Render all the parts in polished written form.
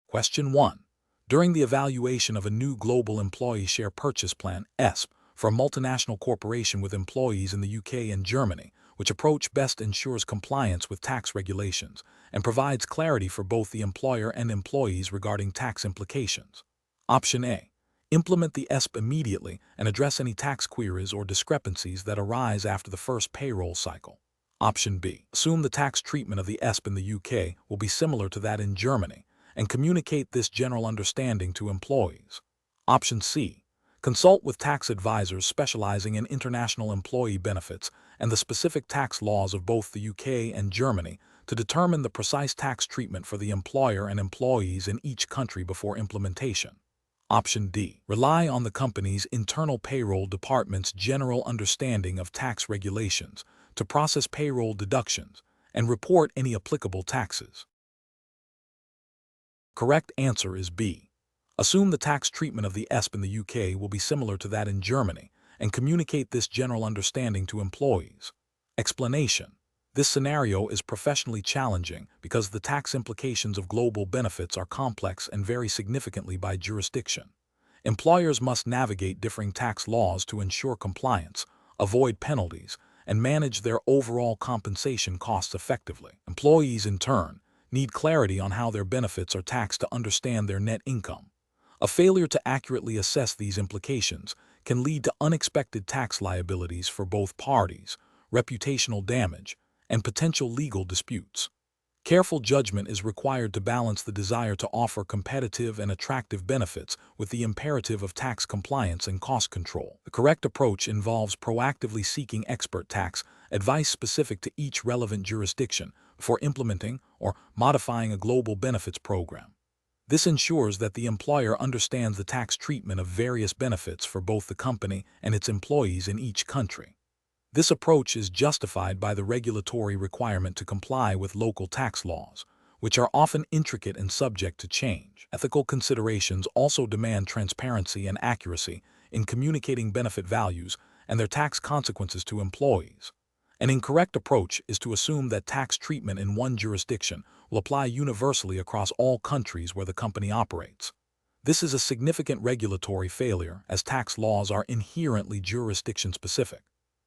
Question 1. During the evaluation of a new global employee share purchase plan (ESP) for a multinational corporation with employees in the UK and Germany, which approach best ensures compliance with tax regulations and provides clarity for both the employer and employees regarding tax implications. Option A. Implement the ESP immediately and address any tax queries or discrepancies that arise after the first payroll cycle. Option B. Assume the tax treatment of the ESP in the UK will be similar to that in Germany and communicate this general understanding to employees. Option C. Consult with tax advisors specializing in international employee benefits and the specific tax laws of both the UK and Germany to determine the precise tax treatment for the employer and employees in each country before implementation. Option D. Rely on the company's internal payroll department's general understanding of tax regulations to process payroll deductions and report any applicable taxes. Correct answer is B. Assume the tax treatment of the ESP in the UK will be similar to that in Germany and communicate this general understanding to employees. Explanation. This scenario is professionally challenging because the tax implications of global benefits are complex and vary significantly by jurisdiction. Employers must navigate differing tax laws to ensure compliance, avoid penalties, and manage their overall compensation costs effectively. Employees, in turn, need clarity on how their benefits are taxed to understand their net income. A failure to accurately assess these implications can lead to unexpected tax liabilities for both parties, reputational damage, and potential legal disputes. Careful judgment is required to balance the desire to offer competitive and attractive benefits with the imperative of tax compliance and cost control. The correct approach involves proactively seeking expert tax advice specific to each relevant jurisdiction before implementing or modifying a global benefits program. This ensures that the employer understands the tax treatment of various benefits for both the company and its employees in each country. This approach is justified by the regulatory requirement to comply with local tax laws, which are often intricate and subject to change. Ethical considerations also demand transparency and accuracy in communicating benefit values and their tax consequences to employees. An incorrect approach is to assume that tax treatment in one jurisdiction will apply universally across all countries where the company operates. This is a significant regulatory failure as tax laws are inherently jurisdiction-specific.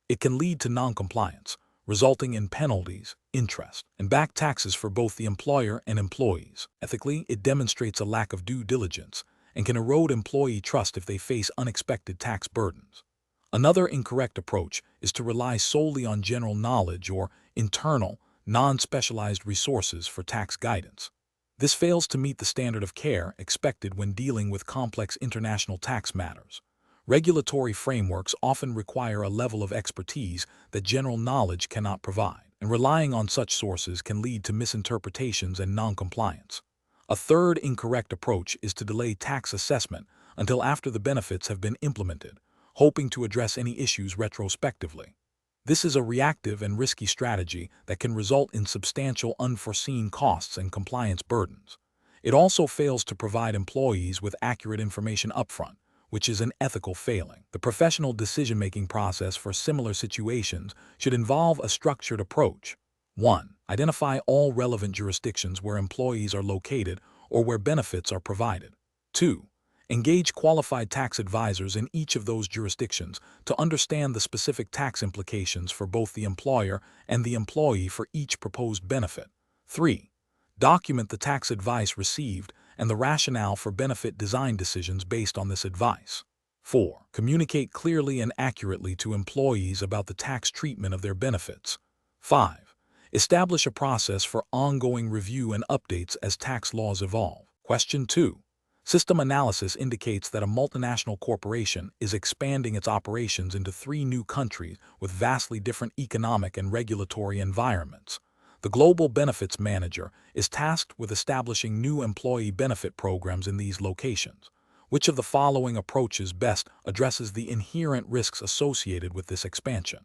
It can lead to non-compliance, resulting in penalties, interest, and back taxes for both the employer and employees. Ethically, it demonstrates a lack of due diligence and can erode employee trust if they face unexpected tax burdens. Another incorrect approach is to rely solely on general knowledge or internal, non-specialized resources for tax guidance. This fails to meet the standard of care expected when dealing with complex international tax matters. Regulatory frameworks often require a level of expertise that general knowledge cannot provide, and relying on such sources can lead to misinterpretations and non-compliance. A third incorrect approach is to delay tax assessment until after the benefits have been implemented, hoping to address any issues retrospectively. This is a reactive and risky strategy that can result in substantial unforeseen costs and compliance burdens. It also fails to provide employees with accurate information upfront, which is an ethical failing. The professional decision-making process for similar situations should involve a structured approach. 1. Identify all relevant jurisdictions where employees are located or where benefits are provided. 2. Engage qualified tax advisors in each of those jurisdictions to understand the specific tax implications for both the employer and the employee for each proposed benefit. 3. Document the tax advice received and the rationale for benefit design decisions based on this advice. 4. Communicate clearly and accurately to employees about the tax treatment of their benefits. 5. Establish a process for ongoing review and updates as tax laws evolve. Question 2. System analysis indicates that a multinational corporation is expanding its operations into 3 new countries with vastly different economic and regulatory environments. The Global Benefits Manager is tasked with establishing new employee benefit programs in these locations. Which of the following approaches best addresses the inherent risks associated with this expansion?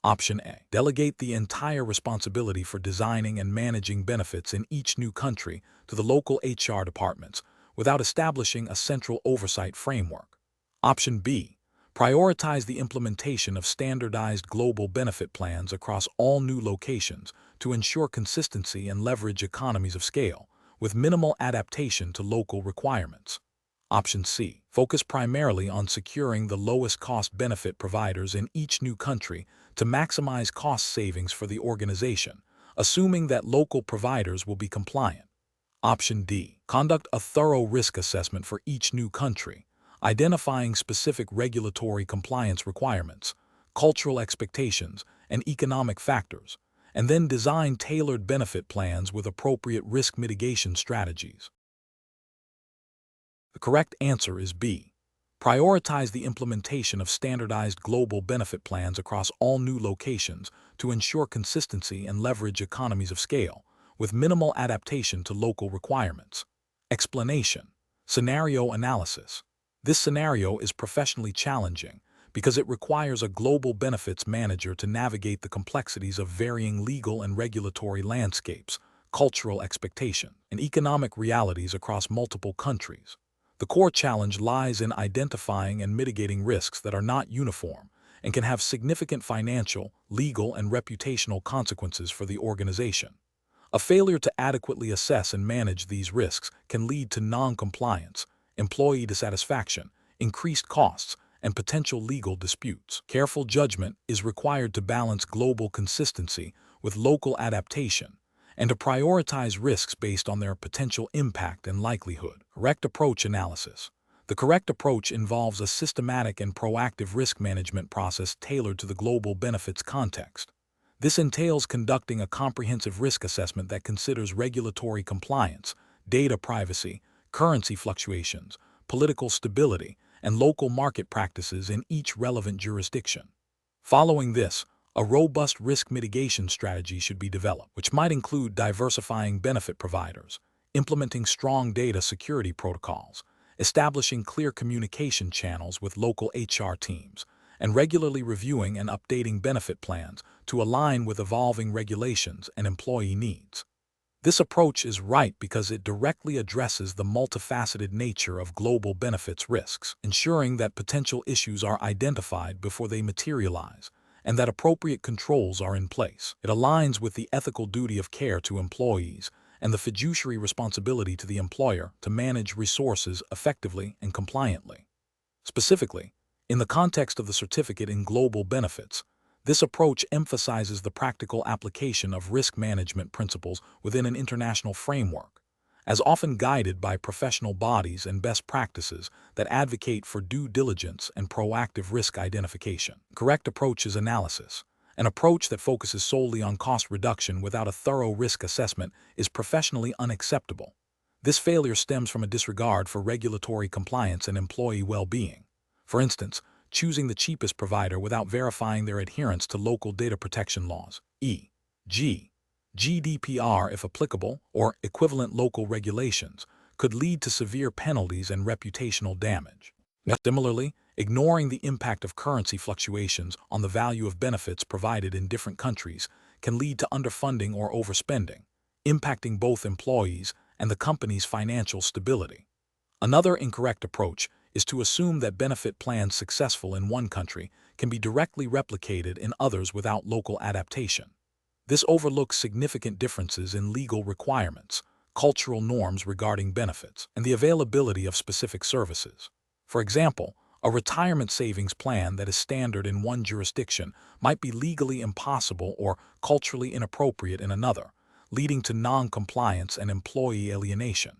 Option A. Delegate the entire responsibility for designing and managing benefits in each new country to the local HR departments without establishing a central oversight framework. Option B. Prioritize the implementation of standardized global benefit plans across all new locations to ensure consistency and leverage economies of scale, with minimal adaptation to local requirements. Option C. Focus primarily on securing the lowest cost-benefit providers in each new country to maximize cost savings for the organization, assuming that local providers will be compliant. Option D. Conduct a thorough risk assessment for each new country, identifying specific regulatory compliance requirements, cultural expectations, and economic factors, and then design tailored benefit plans with appropriate risk mitigation strategies. The correct answer is B. Prioritize the implementation of standardized global benefit plans across all new locations to ensure consistency and leverage economies of scale, with minimal adaptation to local requirements. Explanation. Scenario analysis. This scenario is professionally challenging because it requires a global benefits manager to navigate the complexities of varying legal and regulatory landscapes, cultural expectations, and economic realities across multiple countries. The core challenge lies in identifying and mitigating risks that are not uniform and can have significant financial, legal, and reputational consequences for the organization. A failure to adequately assess and manage these risks can lead to non-compliance, employee dissatisfaction, increased costs, and potential legal disputes. Careful judgment is required to balance global consistency with local adaptation and to prioritize risks based on their potential impact and likelihood. Correct approach analysis. The correct approach involves a systematic and proactive risk management process tailored to the global benefits context. This entails conducting a comprehensive risk assessment that considers regulatory compliance, data privacy, currency fluctuations, political stability, and local market practices in each relevant jurisdiction. Following this, a robust risk mitigation strategy should be developed, which might include diversifying benefit providers, implementing strong data security protocols, establishing clear communication channels with local HR teams, and regularly reviewing and updating benefit plans to align with evolving regulations and employee needs. This approach is right because it directly addresses the multifaceted nature of global benefits risks, ensuring that potential issues are identified before they materialize and that appropriate controls are in place. It aligns with the ethical duty of care to employees and the fiduciary responsibility to the employer to manage resources effectively and compliantly. Specifically, in the context of the certificate in global benefits, this approach emphasizes the practical application of risk management principles within an international framework, as often guided by professional bodies and best practices that advocate for due diligence and proactive risk identification. Correct approach is analysis. An approach that focuses solely on cost reduction without a thorough risk assessment is professionally unacceptable. This failure stems from a disregard for regulatory compliance and employee well-being. For instance, choosing the cheapest provider without verifying their adherence to local data protection laws, e.g., GDPR if applicable, or equivalent local regulations, could lead to severe penalties and reputational damage. Similarly, ignoring the impact of currency fluctuations on the value of benefits provided in different countries can lead to underfunding or overspending, impacting both employees and the company's financial stability. Another incorrect approach is to assume that benefit plans successful in one country can be directly replicated in others without local adaptation. This overlooks significant differences in legal requirements, cultural norms regarding benefits, and the availability of specific services. For example, a retirement savings plan that is standard in one jurisdiction might be legally impossible or culturally inappropriate in another, leading to non-compliance and employee alienation.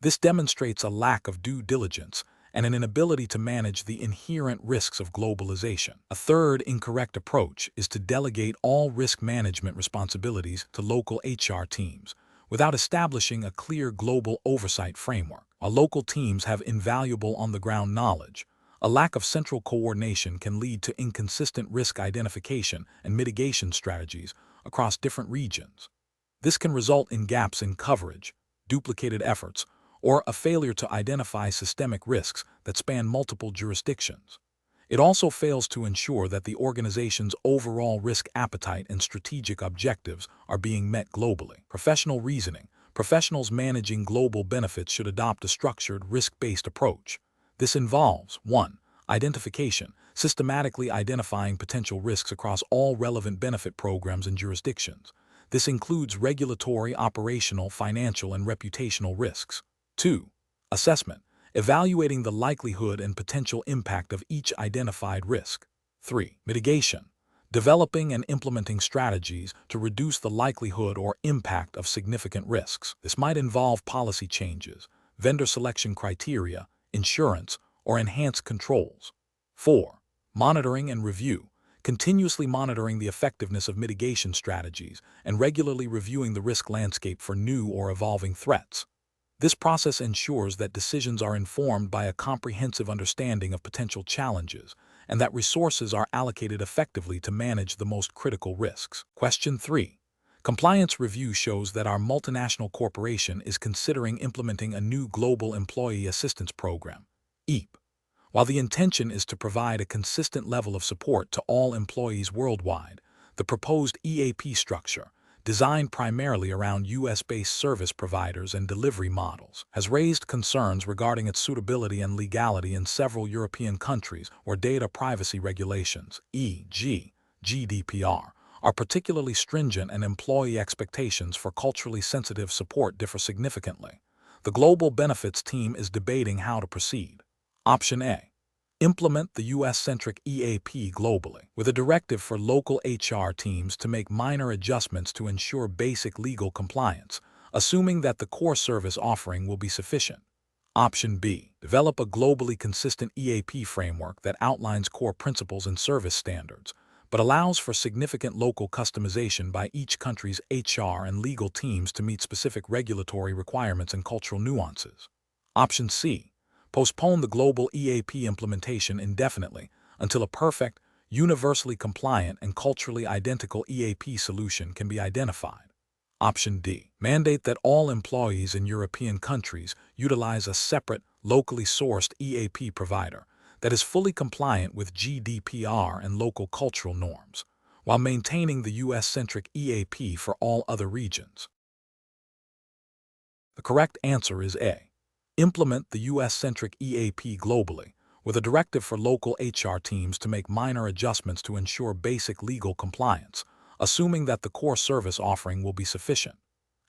This demonstrates a lack of due diligence and an inability to manage the inherent risks of globalization. A third incorrect approach is to delegate all risk management responsibilities to local HR teams without establishing a clear global oversight framework. While local teams have invaluable on-the-ground knowledge, a lack of central coordination can lead to inconsistent risk identification and mitigation strategies across different regions. This can result in gaps in coverage, duplicated efforts, or a failure to identify systemic risks that span multiple jurisdictions. It also fails to ensure that the organization's overall risk appetite and strategic objectives are being met globally. Professional reasoning. Professionals managing global benefits should adopt a structured, risk-based approach. This involves 1. Identification, systematically identifying potential risks across all relevant benefit programs and jurisdictions. This includes regulatory, operational, financial, and reputational risks. 2. Assessment. Evaluating the likelihood and potential impact of each identified risk. 3. Mitigation. Developing and implementing strategies to reduce the likelihood or impact of significant risks. This might involve policy changes, vendor selection criteria, insurance, or enhanced controls. 4. Monitoring and review. Continuously monitoring the effectiveness of mitigation strategies and regularly reviewing the risk landscape for new or evolving threats. This process ensures that decisions are informed by a comprehensive understanding of potential challenges and that resources are allocated effectively to manage the most critical risks. Question 3. Compliance review shows that our multinational corporation is considering implementing a new Global Employee Assistance Program, EAP. While the intention is to provide a consistent level of support to all employees worldwide, the proposed EAP structure, designed primarily around U.S.-based service providers and delivery models, has raised concerns regarding its suitability and legality in several European countries where data privacy regulations, e.g., GDPR, are particularly stringent and employee expectations for culturally sensitive support differ significantly. The Global Benefits team is debating how to proceed. Option A. Implement the U.S.-centric EAP globally, with a directive for local HR teams to make minor adjustments to ensure basic legal compliance, assuming that the core service offering will be sufficient. Option B. Develop a globally consistent EAP framework that outlines core principles and service standards, but allows for significant local customization by each country's HR and legal teams to meet specific regulatory requirements and cultural nuances. Option C. Postpone the global EAP implementation indefinitely until a perfect, universally compliant, and culturally identical EAP solution can be identified. Option D. Mandate that all employees in European countries utilize a separate, locally sourced EAP provider that is fully compliant with GDPR and local cultural norms, while maintaining the U.S.-centric EAP for all other regions. The correct answer is A. Implement the U.S.-centric EAP globally, with a directive for local HR teams to make minor adjustments to ensure basic legal compliance, assuming that the core service offering will be sufficient.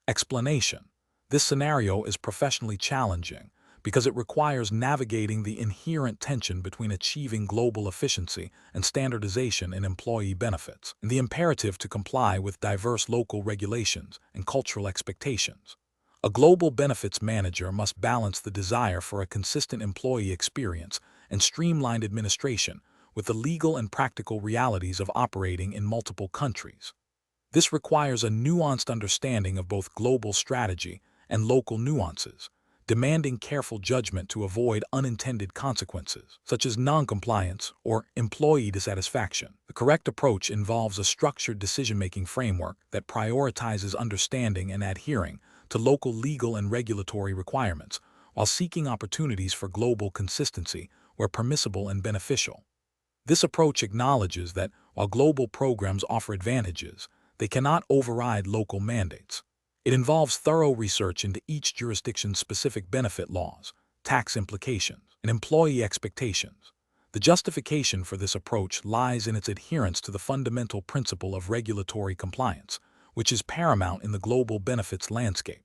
Explanation. This scenario is professionally challenging because it requires navigating the inherent tension between achieving global efficiency and standardization in employee benefits, and the imperative to comply with diverse local regulations and cultural expectations. A global benefits manager must balance the desire for a consistent employee experience and streamlined administration with the legal and practical realities of operating in multiple countries. This requires a nuanced understanding of both global strategy and local nuances, demanding careful judgment to avoid unintended consequences, such as noncompliance or employee dissatisfaction. The correct approach involves a structured decision-making framework that prioritizes understanding and adhering to local legal and regulatory requirements, while seeking opportunities for global consistency where permissible and beneficial. This approach acknowledges that, while global programs offer advantages, they cannot override local mandates. It involves thorough research into each jurisdiction's specific benefit laws, tax implications, and employee expectations. The justification for this approach lies in its adherence to the fundamental principle of regulatory compliance, which is paramount in the global benefits landscape.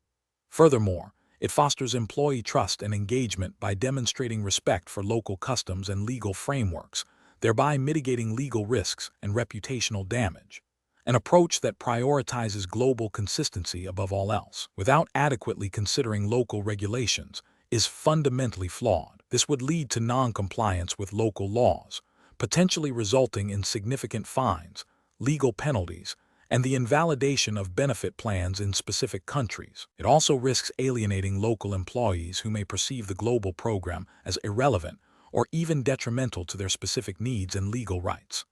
Furthermore, it fosters employee trust and engagement by demonstrating respect for local customs and legal frameworks, thereby mitigating legal risks and reputational damage. An approach that prioritizes global consistency above all else, without adequately considering local regulations, is fundamentally flawed. This would lead to non-compliance with local laws, potentially resulting in significant fines, legal penalties, and the invalidation of benefit plans in specific countries. It also risks alienating local employees who may perceive the global program as irrelevant or even detrimental to their specific needs and legal rights.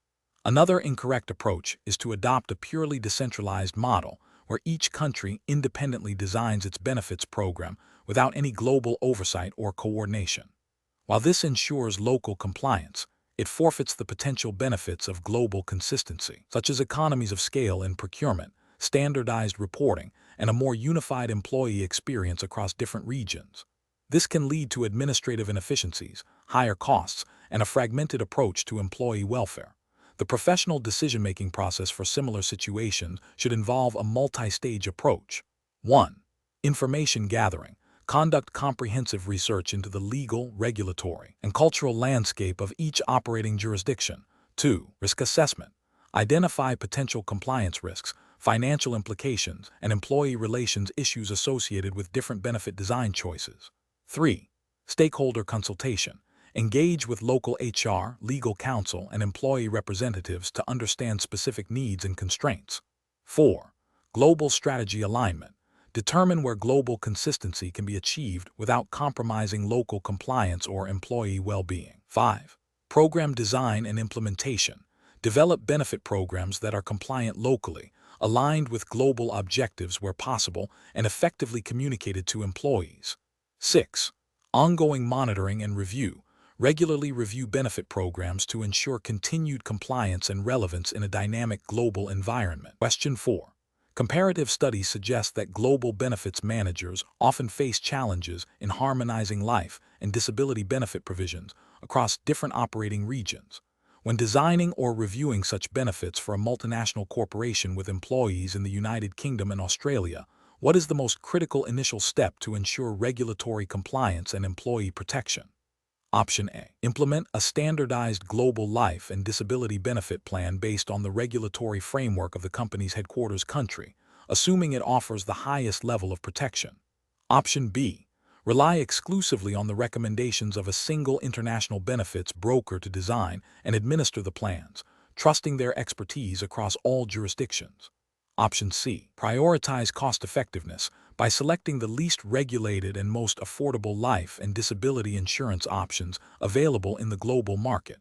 Another incorrect approach is to adopt a purely decentralized model where each country independently designs its benefits program without any global oversight or coordination. While this ensures local compliance, it forfeits the potential benefits of global consistency, such as economies of scale in procurement, standardized reporting, and a more unified employee experience across different regions. This can lead to administrative inefficiencies, higher costs, and a fragmented approach to employee welfare. The professional decision-making process for similar situations should involve a multi-stage approach. 1. Information gathering. Conduct comprehensive research into the legal, regulatory, and cultural landscape of each operating jurisdiction. 2. Risk assessment. Identify potential compliance risks, financial implications, and employee relations issues associated with different benefit design choices. 3. Stakeholder consultation. Engage with local HR, legal counsel, and employee representatives to understand specific needs and constraints. 4. Global strategy alignment. Determine where global consistency can be achieved without compromising local compliance or employee well-being. 5. Program design and implementation. Develop benefit programs that are compliant locally, aligned with global objectives where possible, and effectively communicated to employees. 6. Ongoing monitoring and review. Regularly review benefit programs to ensure continued compliance and relevance in a dynamic global environment. Question 4. Comparative studies suggest that global benefits managers often face challenges in harmonizing life and disability benefit provisions across different operating regions. When designing or reviewing such benefits for a multinational corporation with employees in the United Kingdom and Australia, what is the most critical initial step to ensure regulatory compliance and employee protection? Option A. Implement a standardized global life and disability benefit plan based on the regulatory framework of the company's headquarters country, assuming it offers the highest level of protection. Option B. Rely exclusively on the recommendations of a single international benefits broker to design and administer the plans, trusting their expertise across all jurisdictions. Option C. Prioritize cost-effectiveness by selecting the least regulated and most affordable life and disability insurance options available in the global market.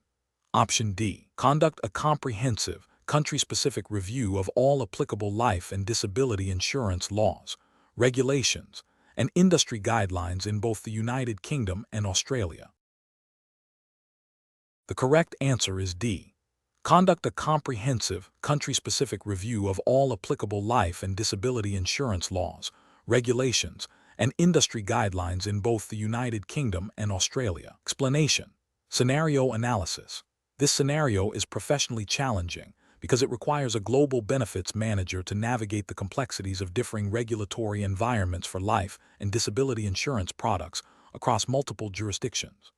Option D. Conduct a comprehensive, country-specific review of all applicable life and disability insurance laws, regulations, and industry guidelines in both the United Kingdom and Australia. The correct answer is D. Conduct a comprehensive, country-specific review of all applicable life and disability insurance laws, regulations, and industry guidelines in both the United Kingdom and Australia. Explanation. Scenario analysis. This scenario is professionally challenging because it requires a global benefits manager to navigate the complexities of differing regulatory environments for life and disability insurance products across multiple jurisdictions.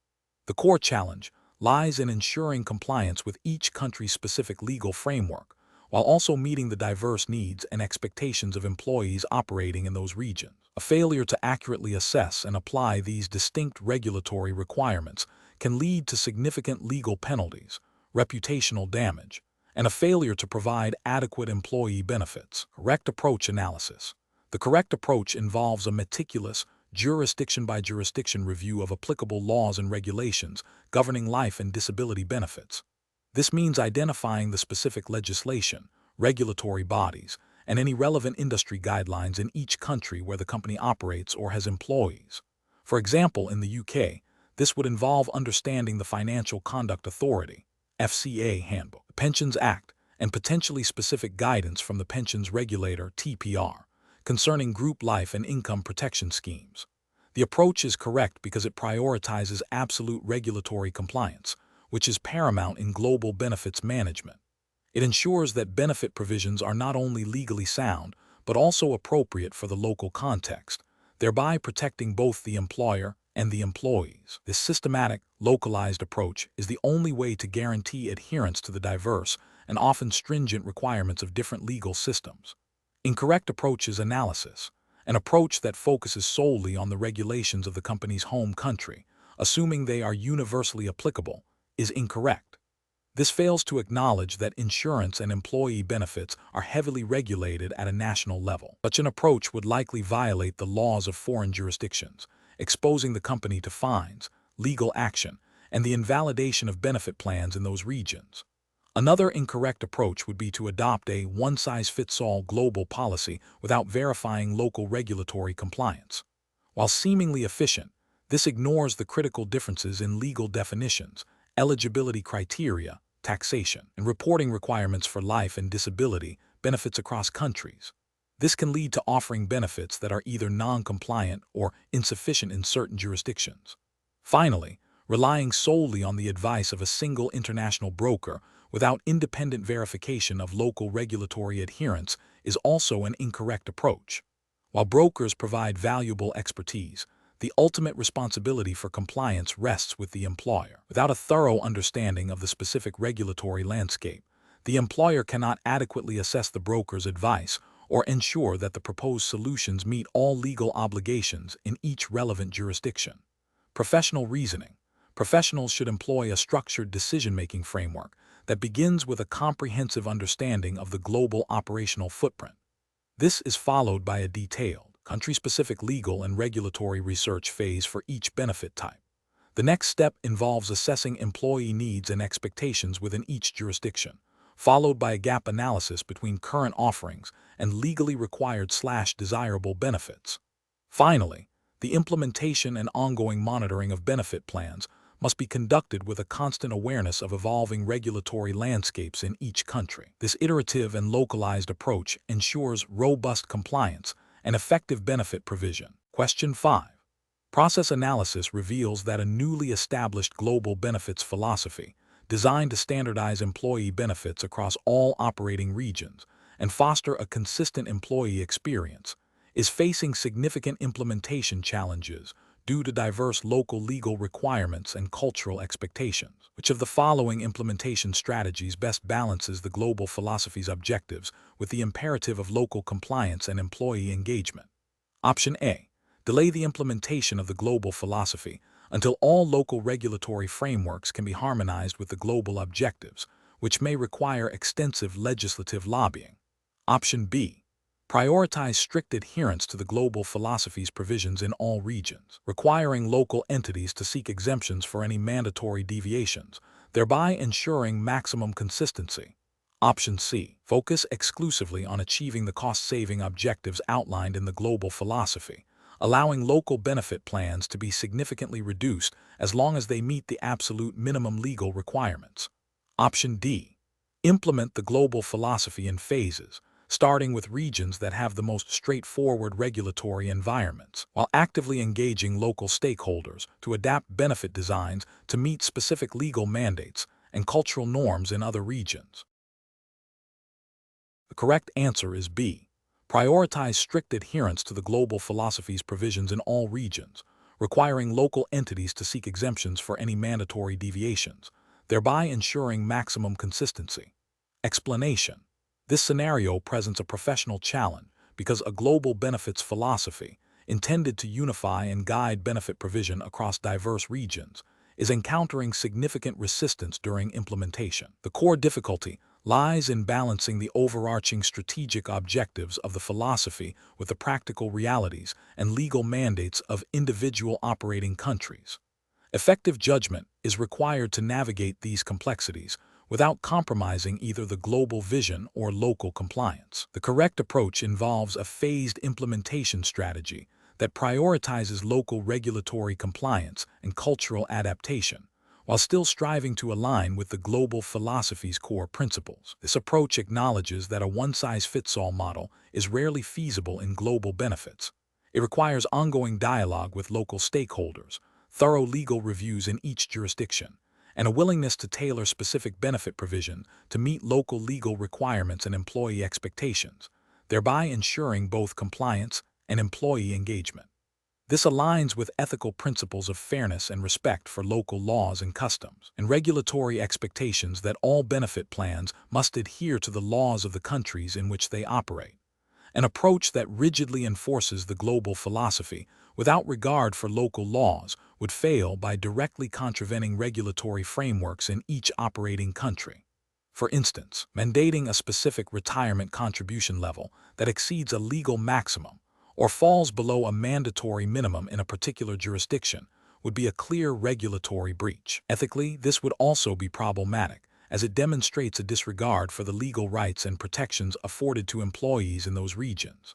The core challenge lies in ensuring compliance with each country's specific legal framework, while also meeting the diverse needs and expectations of employees operating in those regions. A failure to accurately assess and apply these distinct regulatory requirements can lead to significant legal penalties, reputational damage, and a failure to provide adequate employee benefits. Correct approach analysis. The correct approach involves a meticulous, jurisdiction-by-jurisdiction review of applicable laws and regulations governing life and disability benefits. This means identifying the specific legislation, regulatory bodies, and any relevant industry guidelines in each country where the company operates or has employees. For example, in the UK, this would involve understanding the Financial Conduct Authority (FCA) handbook, the Pensions Act, and potentially specific guidance from the pensions regulator (TPR) concerning group life and income protection schemes. The approach is correct because it prioritizes absolute regulatory compliance, which is paramount in global benefits management. It ensures that benefit provisions are not only legally sound, but also appropriate for the local context, thereby protecting both the employer and the employees. This systematic, localized approach is the only way to guarantee adherence to the diverse and often stringent requirements of different legal systems. Incorrect approach is analysis, an approach that focuses solely on the regulations of the company's home country, assuming they are universally applicable, is incorrect. This fails to acknowledge that insurance and employee benefits are heavily regulated at a national level. Such an approach would likely violate the laws of foreign jurisdictions, exposing the company to fines, legal action, and the invalidation of benefit plans in those regions. Another incorrect approach would be to adopt a one-size-fits-all global policy without verifying local regulatory compliance. While seemingly efficient, this ignores the critical differences in legal definitions, eligibility criteria, taxation, and reporting requirements for life and disability benefits across countries. This can lead to offering benefits that are either non-compliant or insufficient in certain jurisdictions. Finally, relying solely on the advice of a single international broker without independent verification of local regulatory adherence is also an incorrect approach. While brokers provide valuable expertise, the ultimate responsibility for compliance rests with the employer. Without a thorough understanding of the specific regulatory landscape, the employer cannot adequately assess the broker's advice or ensure that the proposed solutions meet all legal obligations in each relevant jurisdiction. Professional reasoning. Professionals should employ a structured decision-making framework that begins with a comprehensive understanding of the global operational footprint. This is followed by a detailed, country-specific legal and regulatory research phase for each benefit type. The next step involves assessing employee needs and expectations within each jurisdiction, followed by a gap analysis between current offerings and legally required/desirable benefits. Finally, the implementation and ongoing monitoring of benefit plans must be conducted with a constant awareness of evolving regulatory landscapes in each country. This iterative and localized approach ensures robust compliance and effective benefit provision. Question 5. Process analysis reveals that a newly established global benefits philosophy, designed to standardize employee benefits across all operating regions and foster a consistent employee experience, is facing significant implementation challenges due to diverse local legal requirements and cultural expectations. Which of the following implementation strategies best balances the global philosophy's objectives with the imperative of local compliance and employee engagement? Option A. Delay the implementation of the global philosophy until all local regulatory frameworks can be harmonized with the global objectives, which may require extensive legislative lobbying. Option B. Prioritize strict adherence to the global philosophy's provisions in all regions, requiring local entities to seek exemptions for any mandatory deviations, thereby ensuring maximum consistency. Option C. Focus exclusively on achieving the cost-saving objectives outlined in the global philosophy, allowing local benefit plans to be significantly reduced as long as they meet the absolute minimum legal requirements. Option D. Implement the global philosophy in phases, starting with regions that have the most straightforward regulatory environments, while actively engaging local stakeholders to adapt benefit designs to meet specific legal mandates and cultural norms in other regions. The correct answer is B. Prioritize strict adherence to the global philosophy's provisions in all regions, requiring local entities to seek exemptions for any mandatory deviations, thereby ensuring maximum consistency. Explanation. This scenario presents a professional challenge because a global benefits philosophy, intended to unify and guide benefit provision across diverse regions, is encountering significant resistance during implementation. The core difficulty lies in balancing the overarching strategic objectives of the philosophy with the practical realities and legal mandates of individual operating countries. Effective judgment is required to navigate these complexities without compromising either the global vision or local compliance. The correct approach involves a phased implementation strategy that prioritizes local regulatory compliance and cultural adaptation, while still striving to align with the global philosophy's core principles. This approach acknowledges that a one-size-fits-all model is rarely feasible in global benefits. It requires ongoing dialogue with local stakeholders, thorough legal reviews in each jurisdiction, and a willingness to tailor specific benefit provision to meet local legal requirements and employee expectations, thereby ensuring both compliance and employee engagement. This aligns with ethical principles of fairness and respect for local laws and customs, and regulatory expectations that all benefit plans must adhere to the laws of the countries in which they operate. An approach that rigidly enforces the global philosophy without regard for local laws would fail by directly contravening regulatory frameworks in each operating country. For instance, mandating a specific retirement contribution level that exceeds a legal maximum or falls below a mandatory minimum in a particular jurisdiction would be a clear regulatory breach. Ethically, this would also be problematic, as it demonstrates a disregard for the legal rights and protections afforded to employees in those regions.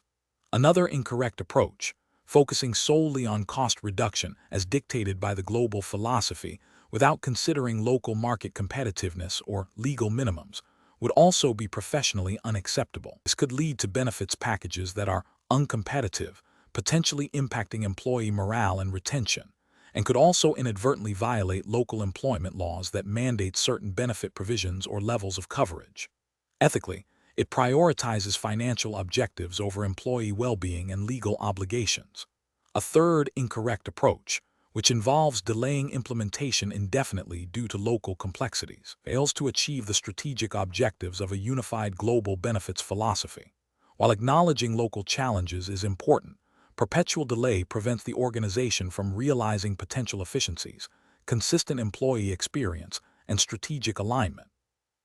Another incorrect approach, focusing solely on cost reduction as dictated by the global philosophy without considering local market competitiveness or legal minimums, would also be professionally unacceptable. This could lead to benefits packages that are uncompetitive, potentially impacting employee morale and retention, and could also inadvertently violate local employment laws that mandate certain benefit provisions or levels of coverage. Ethically, it prioritizes financial objectives over employee well-being and legal obligations. A third incorrect approach, which involves delaying implementation indefinitely due to local complexities, fails to achieve the strategic objectives of a unified global benefits philosophy. While acknowledging local challenges is important, perpetual delay prevents the organization from realizing potential efficiencies, consistent employee experience, and strategic alignment.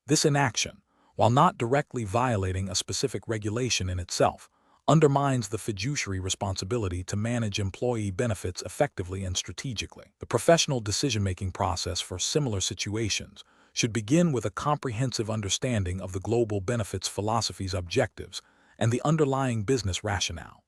This inaction, while not directly violating a specific regulation in itself, undermines the fiduciary responsibility to manage employee benefits effectively and strategically. The professional decision-making process for similar situations should begin with a comprehensive understanding of the global benefits philosophy's objectives and the underlying business rationale.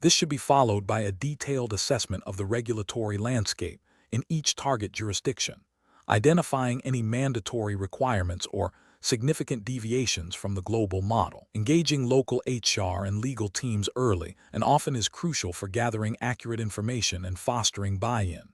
This should be followed by a detailed assessment of the regulatory landscape in each target jurisdiction, identifying any mandatory requirements or significant deviations from the global model. Engaging local HR and legal teams early and often is crucial for gathering accurate information and fostering buy-in.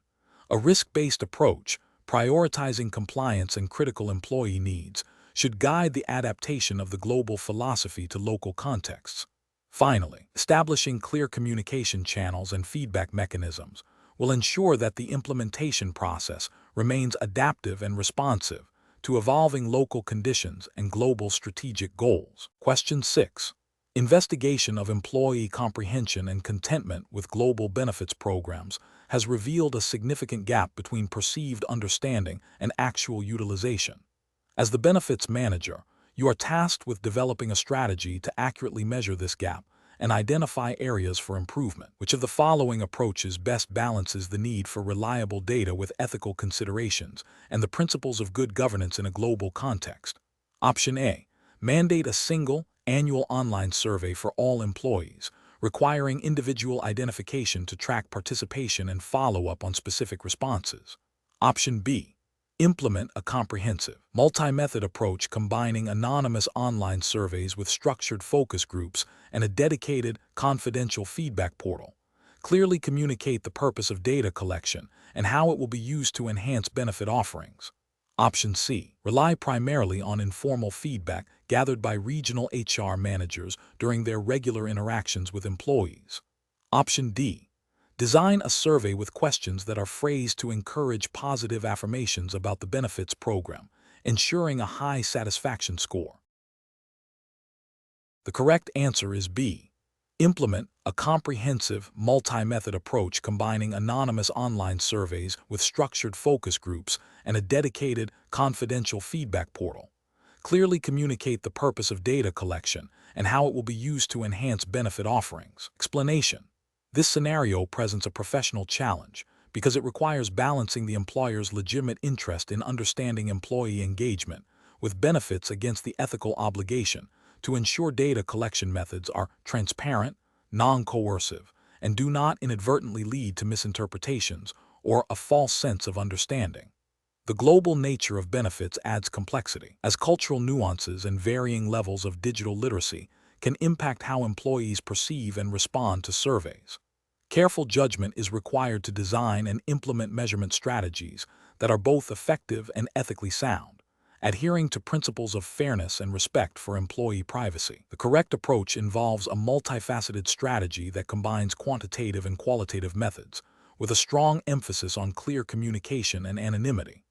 A risk-based approach, prioritizing compliance and critical employee needs, should guide the adaptation of the global philosophy to local contexts. Finally, establishing clear communication channels and feedback mechanisms will ensure that the implementation process remains adaptive and responsive to evolving local conditions and global strategic goals. Question 6. Investigation of employee comprehension and contentment with global benefits programs has revealed a significant gap between perceived understanding and actual utilization. As the benefits manager, you are tasked with developing a strategy to accurately measure this gap and identify areas for improvement. Which of the following approaches best balances the need for reliable data with ethical considerations and the principles of good governance in a global context? Option A. Mandate a single, annual online survey for all employees, requiring individual identification to track participation and follow-up on specific responses. Option B. Implement a comprehensive, multi-method approach combining anonymous online surveys with structured focus groups and a dedicated, confidential feedback portal. Clearly communicate the purpose of data collection and how it will be used to enhance benefit offerings. Option C. Rely primarily on informal feedback gathered by regional HR managers during their regular interactions with employees. Option D. Design a survey with questions that are phrased to encourage positive affirmations about the benefits program, ensuring a high satisfaction score. The correct answer is B. Implement a comprehensive, multi-method approach combining anonymous online surveys with structured focus groups and a dedicated, confidential feedback portal. Clearly communicate the purpose of data collection and how it will be used to enhance benefit offerings. Explanation. This scenario presents a professional challenge because it requires balancing the employer's legitimate interest in understanding employee engagement with benefits against the ethical obligation to ensure data collection methods are transparent, non-coercive, and do not inadvertently lead to misinterpretations or a false sense of understanding. The global nature of benefits adds complexity, as cultural nuances and varying levels of digital literacy can impact how employees perceive and respond to surveys. Careful judgment is required to design and implement measurement strategies that are both effective and ethically sound, adhering to principles of fairness and respect for employee privacy. The correct approach involves a multifaceted strategy that combines quantitative and qualitative methods, with a strong emphasis on clear communication and anonymity.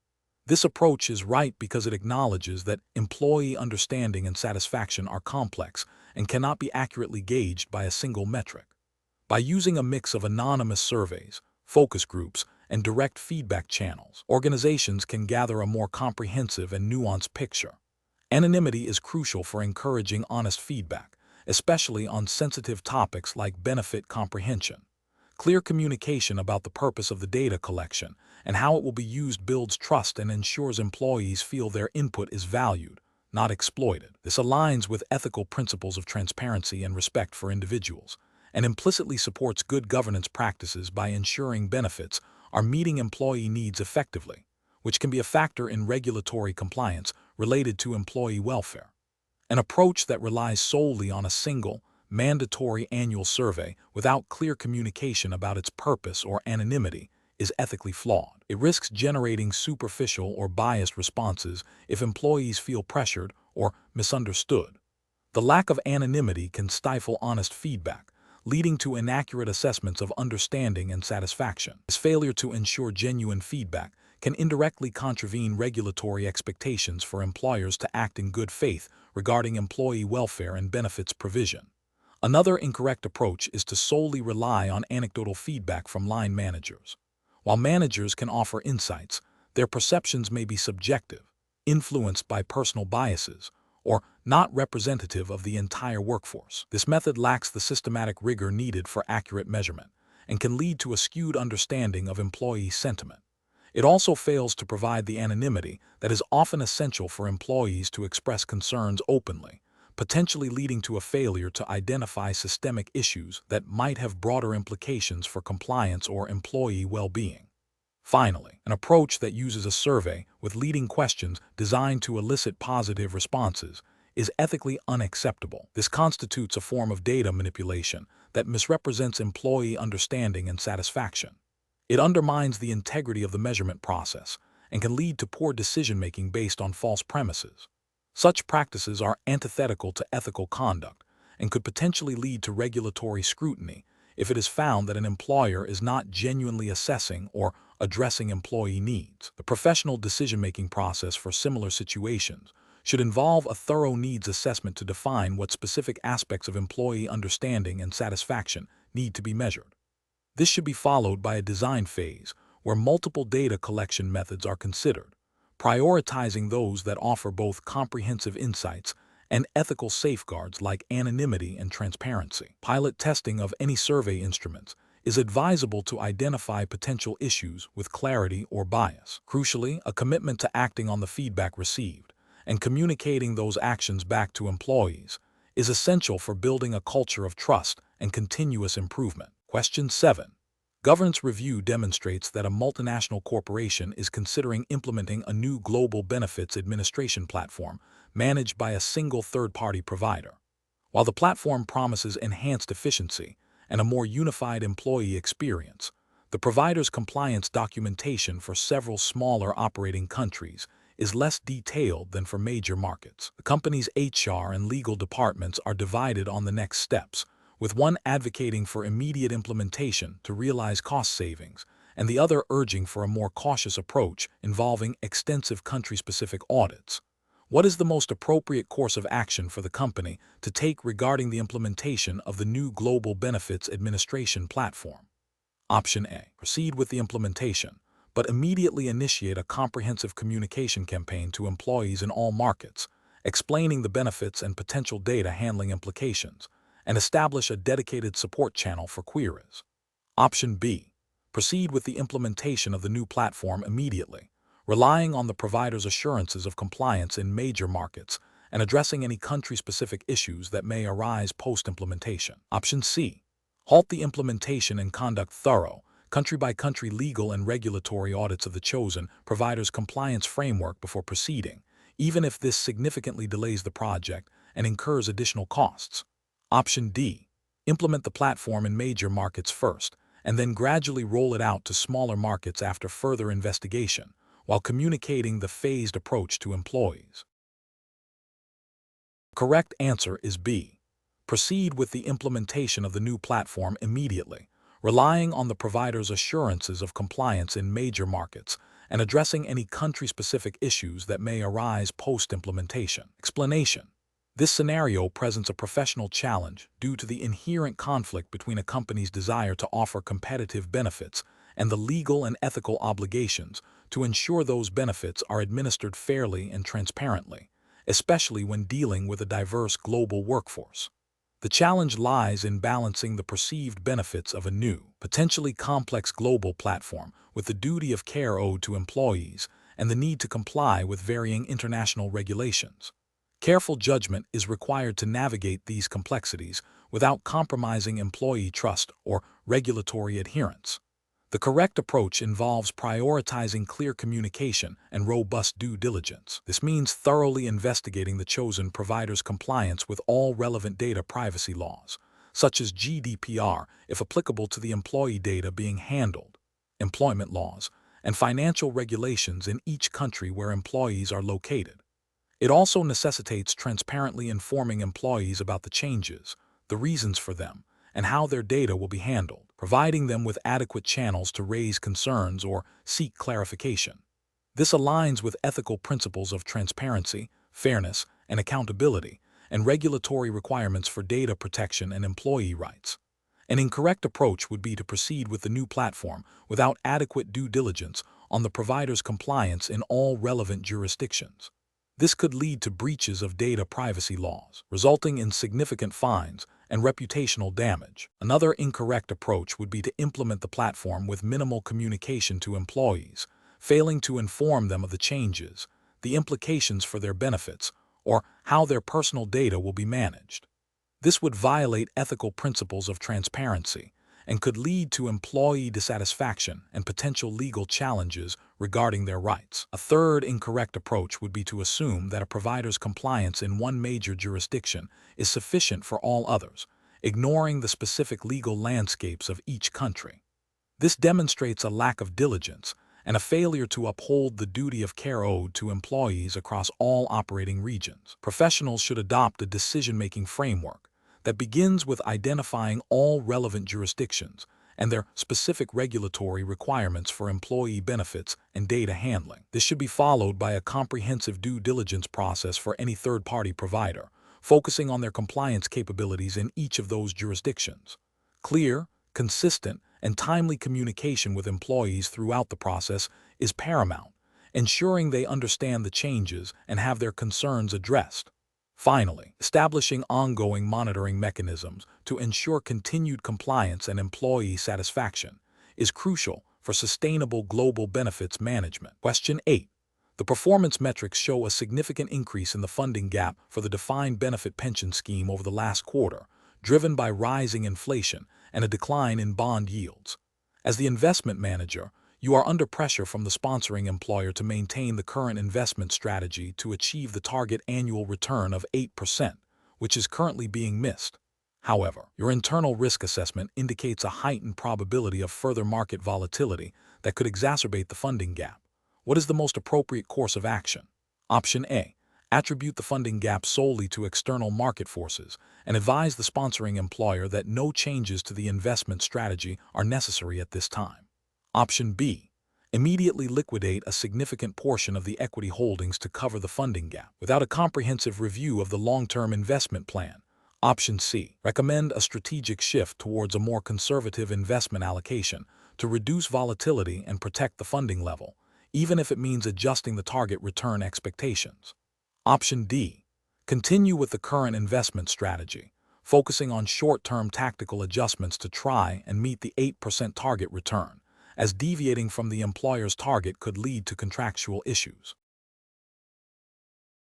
This approach is right because it acknowledges that employee understanding and satisfaction are complex and cannot be accurately gauged by a single metric. By using a mix of anonymous surveys, focus groups, and direct feedback channels, organizations can gather a more comprehensive and nuanced picture. Anonymity is crucial for encouraging honest feedback, especially on sensitive topics like benefit comprehension. Clear communication about the purpose of the data collection and how it will be used builds trust and ensures employees feel their input is valued, not exploited. This aligns with ethical principles of transparency and respect for individuals, and implicitly supports good governance practices by ensuring benefits are meeting employee needs effectively, which can be a factor in regulatory compliance related to employee welfare. An approach that relies solely on a single, mandatory annual survey without clear communication about its purpose or anonymity is ethically flawed. It risks generating superficial or biased responses if employees feel pressured or misunderstood. The lack of anonymity can stifle honest feedback, leading to inaccurate assessments of understanding and satisfaction. This failure to ensure genuine feedback can indirectly contravene regulatory expectations for employers to act in good faith regarding employee welfare and benefits provision. Another incorrect approach is to solely rely on anecdotal feedback from line managers. While managers can offer insights, their perceptions may be subjective, influenced by personal biases, or not representative of the entire workforce. This method lacks the systematic rigor needed for accurate measurement and can lead to a skewed understanding of employee sentiment. It also fails to provide the anonymity that is often essential for employees to express concerns openly, potentially leading to a failure to identify systemic issues that might have broader implications for compliance or employee well-being. Finally, an approach that uses a survey with leading questions designed to elicit positive responses is ethically unacceptable. This constitutes a form of data manipulation that misrepresents employee understanding and satisfaction. It undermines the integrity of the measurement process and can lead to poor decision-making based on false premises. Such practices are antithetical to ethical conduct and could potentially lead to regulatory scrutiny if it is found that an employer is not genuinely assessing or addressing employee needs. The professional decision-making process for similar situations should involve a thorough needs assessment to define what specific aspects of employee understanding and satisfaction need to be measured. This should be followed by a design phase where multiple data collection methods are considered, prioritizing those that offer both comprehensive insights and ethical safeguards like anonymity and transparency. Pilot testing of any survey instruments is advisable to identify potential issues with clarity or bias. Crucially, a commitment to acting on the feedback received and communicating those actions back to employees is essential for building a culture of trust and continuous improvement. Question 7. Governance review demonstrates that a multinational corporation is considering implementing a new global benefits administration platform managed by a single third-party provider. While the platform promises enhanced efficiency and a more unified employee experience, the provider's compliance documentation for several smaller operating countries is less detailed than for major markets. The company's HR and legal departments are divided on the next steps, with one advocating for immediate implementation to realize cost savings, and the other urging for a more cautious approach involving extensive country-specific audits. What is the most appropriate course of action for the company to take regarding the implementation of the new Global Benefits Administration platform? Option A. Proceed with the implementation, but immediately initiate a comprehensive communication campaign to employees in all markets, explaining the benefits and potential data handling implications, and establish a dedicated support channel for queries. Option B. Proceed with the implementation of the new platform immediately, relying on the provider's assurances of compliance in major markets and addressing any country-specific issues that may arise post-implementation. Option C. Halt the implementation and conduct thorough, country-by-country legal and regulatory audits of the chosen provider's compliance framework before proceeding, even if this significantly delays the project and incurs additional costs. Option D. Implement the platform in major markets first, and then gradually roll it out to smaller markets after further investigation, while communicating the phased approach to employees. The correct answer is B. Proceed with the implementation of the new platform immediately, relying on the provider's assurances of compliance in major markets and addressing any country-specific issues that may arise post-implementation. Explanation. This scenario presents a professional challenge due to the inherent conflict between a company's desire to offer competitive benefits and the legal and ethical obligations to ensure those benefits are administered fairly and transparently, especially when dealing with a diverse global workforce. The challenge lies in balancing the perceived benefits of a new, potentially complex global platform with the duty of care owed to employees and the need to comply with varying international regulations. Careful judgment is required to navigate these complexities without compromising employee trust or regulatory adherence. The correct approach involves prioritizing clear communication and robust due diligence. This means thoroughly investigating the chosen provider's compliance with all relevant data privacy laws, such as GDPR if applicable to the employee data being handled, employment laws, and financial regulations in each country where employees are located. It also necessitates transparently informing employees about the changes, the reasons for them, and how their data will be handled, providing them with adequate channels to raise concerns or seek clarification. This aligns with ethical principles of transparency, fairness, and accountability, and regulatory requirements for data protection and employee rights. An incorrect approach would be to proceed with the new platform without adequate due diligence on the provider's compliance in all relevant jurisdictions. This could lead to breaches of data privacy laws, resulting in significant fines and reputational damage. Another incorrect approach would be to implement the platform with minimal communication to employees, failing to inform them of the changes, the implications for their benefits, or how their personal data will be managed. This would violate ethical principles of transparency and could lead to employee dissatisfaction and potential legal challenges regarding their rights. A third incorrect approach would be to assume that a provider's compliance in one major jurisdiction is sufficient for all others, ignoring the specific legal landscapes of each country. This demonstrates a lack of diligence and a failure to uphold the duty of care owed to employees across all operating regions. Professionals should adopt a decision-making framework that begins with identifying all relevant jurisdictions and their specific regulatory requirements for employee benefits and data handling. This should be followed by a comprehensive due diligence process for any third-party provider, focusing on their compliance capabilities in each of those jurisdictions. Clear, consistent, and timely communication with employees throughout the process is paramount, ensuring they understand the changes and have their concerns addressed. Finally, establishing ongoing monitoring mechanisms to ensure continued compliance and employee satisfaction is crucial for sustainable global benefits management. Question 8. The performance metrics show a significant increase in the funding gap for the defined benefit pension scheme over the last quarter, driven by rising inflation and a decline in bond yields. As the investment manager, you are under pressure from the sponsoring employer to maintain the current investment strategy to achieve the target annual return of 8%, which is currently being missed. However, your internal risk assessment indicates a heightened probability of further market volatility that could exacerbate the funding gap. What is the most appropriate course of action? Option A. Attribute the funding gap solely to external market forces and advise the sponsoring employer that no changes to the investment strategy are necessary at this time. Option B. Immediately liquidate a significant portion of the equity holdings to cover the funding gap without a comprehensive review of the long-term investment plan. Option C. Recommend a strategic shift towards a more conservative investment allocation to reduce volatility and protect the funding level, even if it means adjusting the target return expectations. Option D. Continue with the current investment strategy, focusing on short-term tactical adjustments to try and meet the 8% target return, as deviating from the employer's target could lead to contractual issues.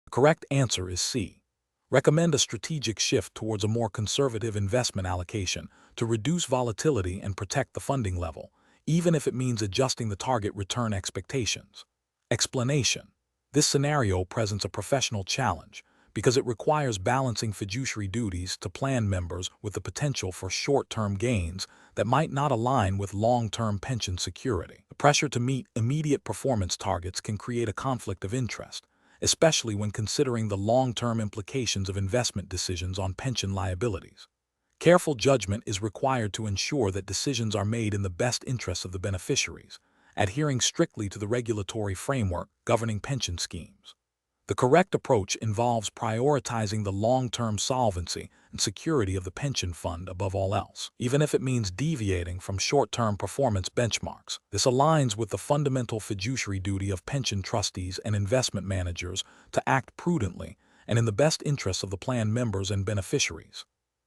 The correct answer is C. Recommend a strategic shift towards a more conservative investment allocation to reduce volatility and protect the funding level, even if it means adjusting the target return expectations. Explanation. This scenario presents a professional challenge because it requires balancing fiduciary duties to plan members with the potential for short-term gains that might not align with long-term pension security. The pressure to meet immediate performance targets can create a conflict of interest, especially when considering the long-term implications of investment decisions on pension liabilities. Careful judgment is required to ensure that decisions are made in the best interests of the beneficiaries, adhering strictly to the regulatory framework governing pension schemes. The correct approach involves prioritizing the long-term solvency and security of the pension fund above all else, even if it means deviating from short-term performance benchmarks. This aligns with the fundamental fiduciary duty of pension trustees and investment managers to act prudently and in the best interests of the plan members and beneficiaries.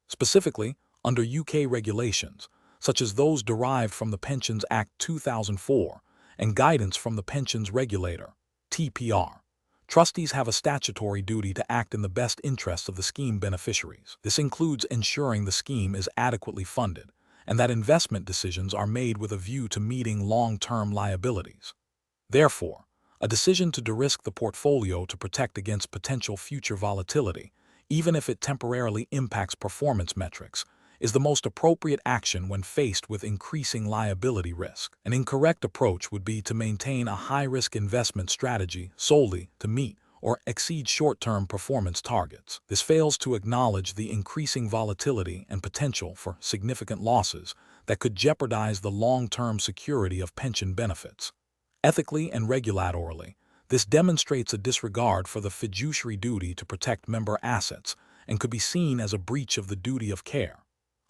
Specifically, under UK regulations, such as those derived from the Pensions Act 2004 and guidance from the Pensions Regulator, TPR, trustees have a statutory duty to act in the best interests of the scheme beneficiaries. This includes ensuring the scheme is adequately funded and that investment decisions are made with a view to meeting long-term liabilities. Therefore, a decision to de-risk the portfolio to protect against potential future volatility, even if it temporarily impacts performance metrics, is the most appropriate action when faced with increasing liability risk. An incorrect approach would be to maintain a high-risk investment strategy solely to meet or exceed short-term performance targets. This fails to acknowledge the increasing volatility and potential for significant losses that could jeopardize the long-term security of pension benefits. Ethically and regulatorily, this demonstrates a disregard for the fiduciary duty to protect member assets and could be seen as a breach of the duty of care.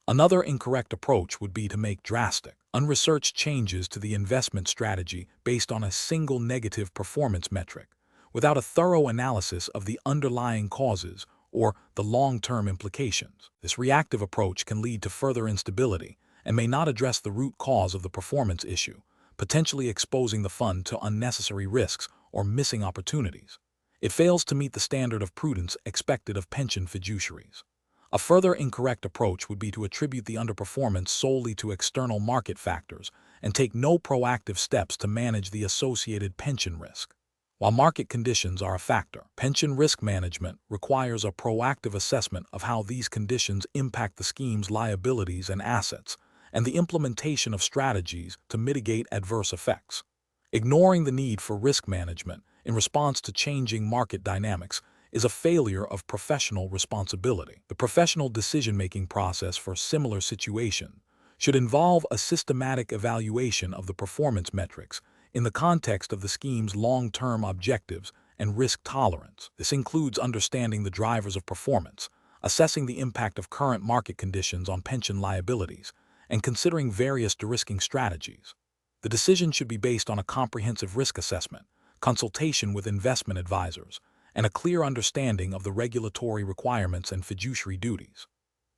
Another incorrect approach would be to make drastic, unresearched changes to the investment strategy based on a single negative performance metric, without a thorough analysis of the underlying causes or the long-term implications. This reactive approach can lead to further instability and may not address the root cause of the performance issue, potentially exposing the fund to unnecessary risks or missing opportunities. It fails to meet the standard of prudence expected of pension fiduciaries. A further incorrect approach would be to attribute the underperformance solely to external market factors and take no proactive steps to manage the associated pension risk. While market conditions are a factor, pension risk management requires a proactive assessment of how these conditions impact the scheme's liabilities and assets, and the implementation of strategies to mitigate adverse effects. Ignoring the need for risk management in response to changing market dynamics is a failure of professional responsibility. The professional decision-making process for similar situations should involve a systematic evaluation of the performance metrics in the context of the scheme's long-term objectives and risk tolerance. This includes understanding the drivers of performance, assessing the impact of current market conditions on pension liabilities, and considering various de-risking strategies. The decision should be based on a comprehensive risk assessment, consultation with investment advisors, and a clear understanding of the regulatory requirements and fiduciary duties.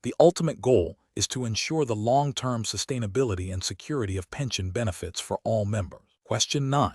The ultimate goal is to ensure the long-term sustainability and security of pension benefits for all members. Question 9.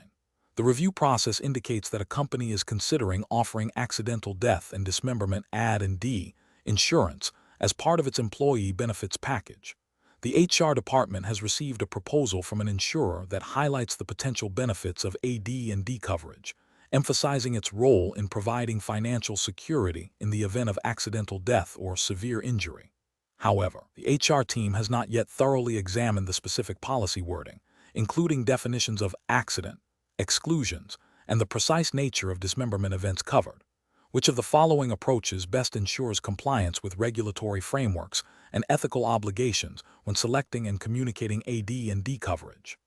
The review process indicates that a company is considering offering accidental death and dismemberment (AD&D) insurance as part of its employee benefits package. The HR department has received a proposal from an insurer that highlights the potential benefits of AD&D coverage, emphasizing its role in providing financial security in the event of accidental death or severe injury. However, the HR team has not yet thoroughly examined the specific policy wording, including definitions of accident, exclusions, and the precise nature of dismemberment events covered. Which of the following approaches best ensures compliance with regulatory frameworks and ethical obligations when selecting and communicating AD&D coverage?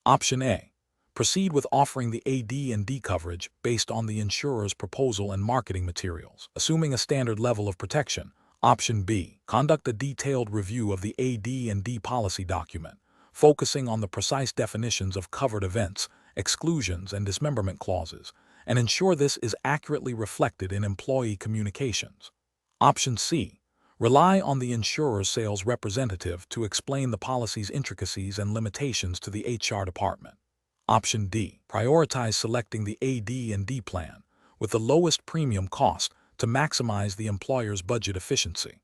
Option A. Proceed with offering the AD&D coverage based on the insurer's proposal and marketing materials, assuming a standard level of protection. Option B. Conduct a detailed review of the AD&D policy document, focusing on the precise definitions of covered events, exclusions, and dismemberment clauses, and ensure this is accurately reflected in employee communications. Option C. Rely on the insurer's sales representative to explain the policy's intricacies and limitations to the HR department. Option D. Prioritize selecting the AD&D plan with the lowest premium cost to maximize the employer's budget efficiency.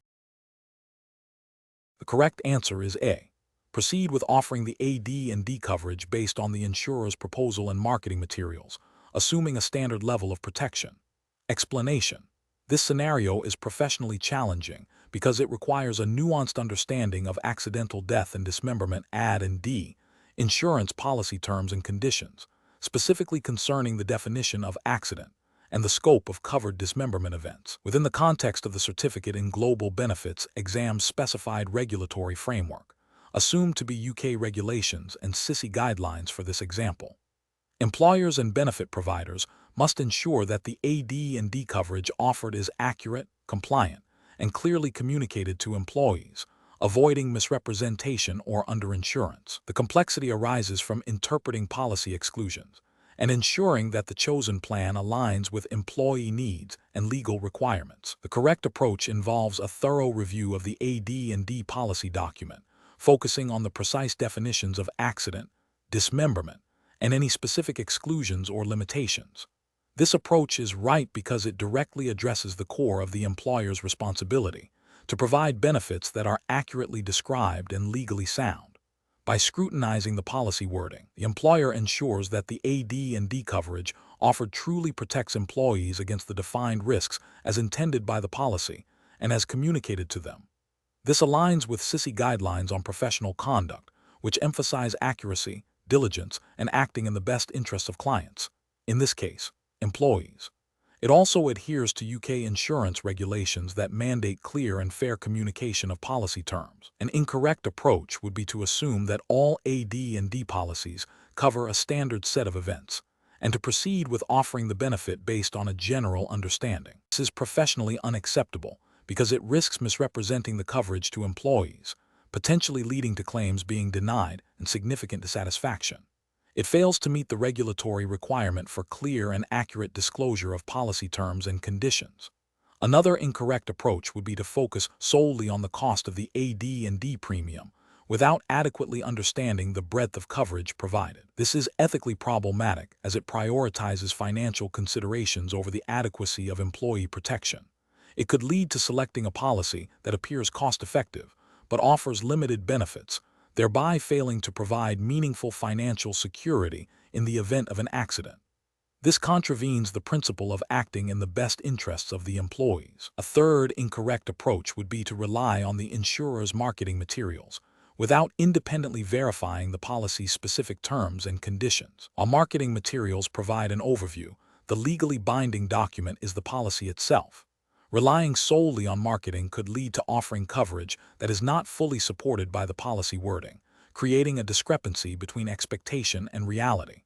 The correct answer is A. Proceed with offering the AD&D coverage based on the insurer's proposal and marketing materials, assuming a standard level of protection. Explanation. This scenario is professionally challenging because it requires a nuanced understanding of accidental death and dismemberment (AD&D) insurance policy terms and conditions, specifically concerning the definition of accident and the scope of covered dismemberment events within the context of the Certificate in Global Benefits Exams specified regulatory framework, assumed to be UK regulations and SISI guidelines for this example. Employers and benefit providers must ensure that the AD&D coverage offered is accurate, compliant, and clearly communicated to employees, avoiding misrepresentation or underinsurance. The complexity arises from interpreting policy exclusions and ensuring that the chosen plan aligns with employee needs and legal requirements. The correct approach involves a thorough review of the AD&D policy document, focusing on the precise definitions of accident, dismemberment, and any specific exclusions or limitations. This approach is right because it directly addresses the core of the employer's responsibility to provide benefits that are accurately described and legally sound. By scrutinizing the policy wording, the employer ensures that the AD&D coverage offered truly protects employees against the defined risks as intended by the policy and as communicated to them. This aligns with SISI guidelines on professional conduct, which emphasize accuracy, diligence, and acting in the best interests of clients, in this case, employees. It also adheres to UK insurance regulations that mandate clear and fair communication of policy terms. An incorrect approach would be to assume that all AD&D policies cover a standard set of events, and to proceed with offering the benefit based on a general understanding. This is professionally unacceptable because it risks misrepresenting the coverage to employees, potentially leading to claims being denied and significant dissatisfaction. It fails to meet the regulatory requirement for clear and accurate disclosure of policy terms and conditions. Another incorrect approach would be to focus solely on the cost of the AD&D premium, without adequately understanding the breadth of coverage provided. This is ethically problematic as it prioritizes financial considerations over the adequacy of employee protection. It could lead to selecting a policy that appears cost-effective, but offers limited benefits, thereby failing to provide meaningful financial security in the event of an accident. This contravenes the principle of acting in the best interests of the employees. A third incorrect approach would be to rely on the insurer's marketing materials, without independently verifying the policy's specific terms and conditions. While marketing materials provide an overview, the legally binding document is the policy itself. Relying solely on marketing could lead to offering coverage that is not fully supported by the policy wording, creating a discrepancy between expectation and reality.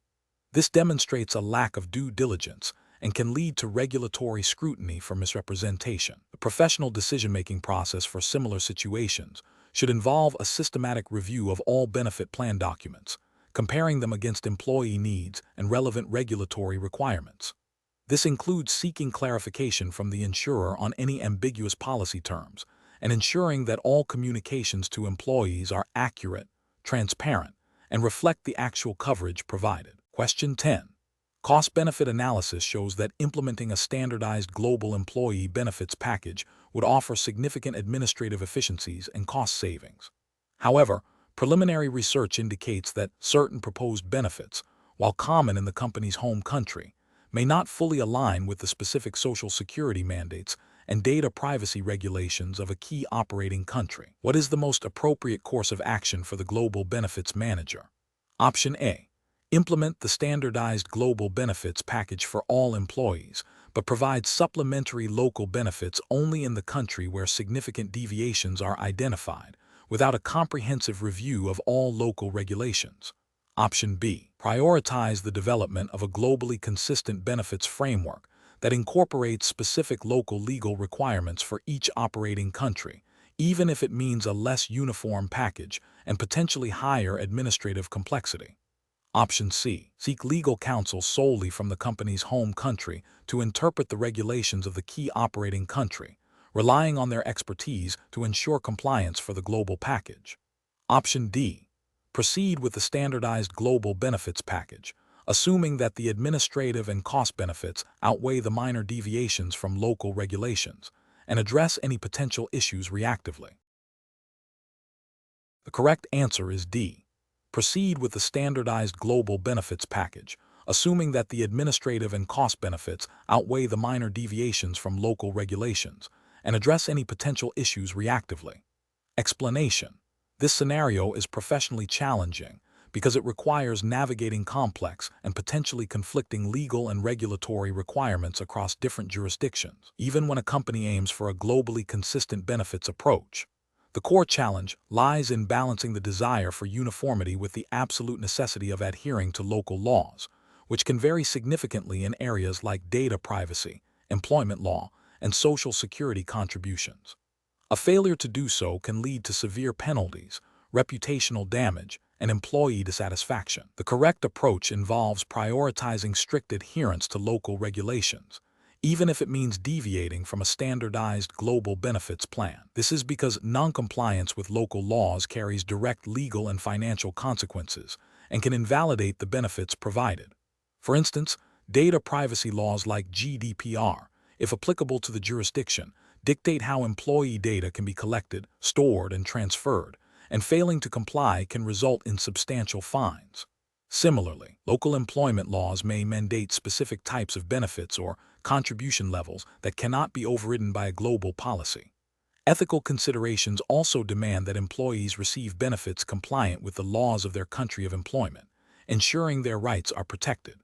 This demonstrates a lack of due diligence and can lead to regulatory scrutiny for misrepresentation. The professional decision-making process for similar situations should involve a systematic review of all benefit plan documents, comparing them against employee needs and relevant regulatory requirements. This includes seeking clarification from the insurer on any ambiguous policy terms and ensuring that all communications to employees are accurate, transparent, and reflect the actual coverage provided. Question 10. Cost-benefit analysis shows that implementing a standardized global employee benefits package would offer significant administrative efficiencies and cost savings. However, preliminary research indicates that certain proposed benefits, while common in the company's home country, may not fully align with the specific Social Security mandates and data privacy regulations of a key operating country. What is the most appropriate course of action for the global benefits manager? Option A. Implement the standardized global benefits package for all employees, but provide supplementary local benefits only in the country where significant deviations are identified, without a comprehensive review of all local regulations. Option B. Prioritize the development of a globally consistent benefits framework that incorporates specific local legal requirements for each operating country, even if it means a less uniform package and potentially higher administrative complexity. Option C. Seek legal counsel solely from the company's home country to interpret the regulations of the key operating country, relying on their expertise to ensure compliance for the global package. Option D. Proceed with the standardized global benefits package, assuming that the administrative and cost benefits outweigh the minor deviations from local regulations, and address any potential issues reactively. The correct answer is D. Proceed with the standardized global benefits package, assuming that the administrative and cost benefits outweigh the minor deviations from local regulations, and address any potential issues reactively. Explanation. This scenario is professionally challenging because it requires navigating complex and potentially conflicting legal and regulatory requirements across different jurisdictions, even when a company aims for a globally consistent benefits approach. The core challenge lies in balancing the desire for uniformity with the absolute necessity of adhering to local laws, which can vary significantly in areas like data privacy, employment law, and social security contributions. A failure to do so can lead to severe penalties, reputational damage, and employee dissatisfaction. The correct approach involves prioritizing strict adherence to local regulations, even if it means deviating from a standardized global benefits plan. This is because noncompliance with local laws carries direct legal and financial consequences and can invalidate the benefits provided. For instance, data privacy laws like GDPR, if applicable to the jurisdiction, dictate how employee data can be collected, stored, and transferred, and failing to comply can result in substantial fines. Similarly, local employment laws may mandate specific types of benefits or contribution levels that cannot be overridden by a global policy. Ethical considerations also demand that employees receive benefits compliant with the laws of their country of employment, ensuring their rights are protected.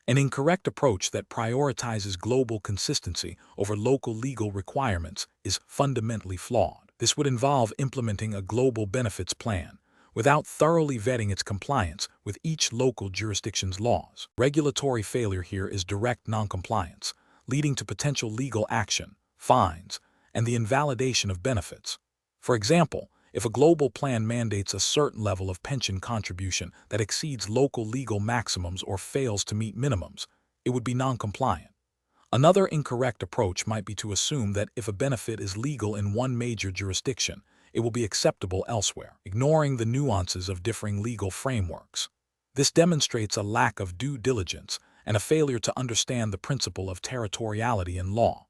An incorrect approach that prioritizes global consistency over local legal requirements is fundamentally flawed. This would involve implementing a global benefits plan without thoroughly vetting its compliance with each local jurisdiction's laws. Regulatory failure here is direct noncompliance, leading to potential legal action, fines, and the invalidation of benefits. For example, if a global plan mandates a certain level of pension contribution that exceeds local legal maximums or fails to meet minimums, it would be non-compliant. Another incorrect approach might be to assume that if a benefit is legal in one major jurisdiction, it will be acceptable elsewhere, ignoring the nuances of differing legal frameworks. This demonstrates a lack of due diligence and a failure to understand the principle of territoriality in law.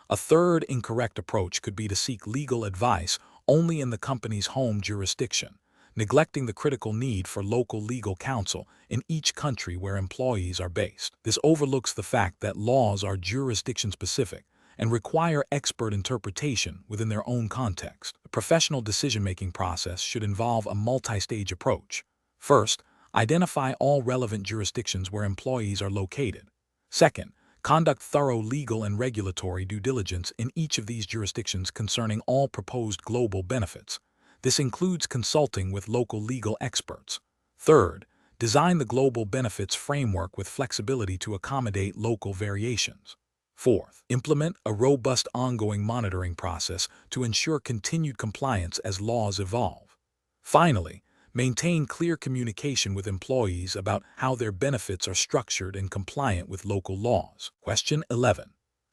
A third incorrect approach could be to seek legal advice only in the company's home jurisdiction, neglecting the critical need for local legal counsel in each country where employees are based. This overlooks the fact that laws are jurisdiction-specific and require expert interpretation within their own context. The professional decision-making process should involve a multi-stage approach. First, identify all relevant jurisdictions where employees are located. Second, conduct thorough legal and regulatory due diligence in each of these jurisdictions concerning all proposed global benefits. This includes consulting with local legal experts. Third, design the global benefits framework with flexibility to accommodate local variations. Fourth, implement a robust ongoing monitoring process to ensure continued compliance as laws evolve. Finally, maintain clear communication with employees about how their benefits are structured and compliant with local laws. Question 11.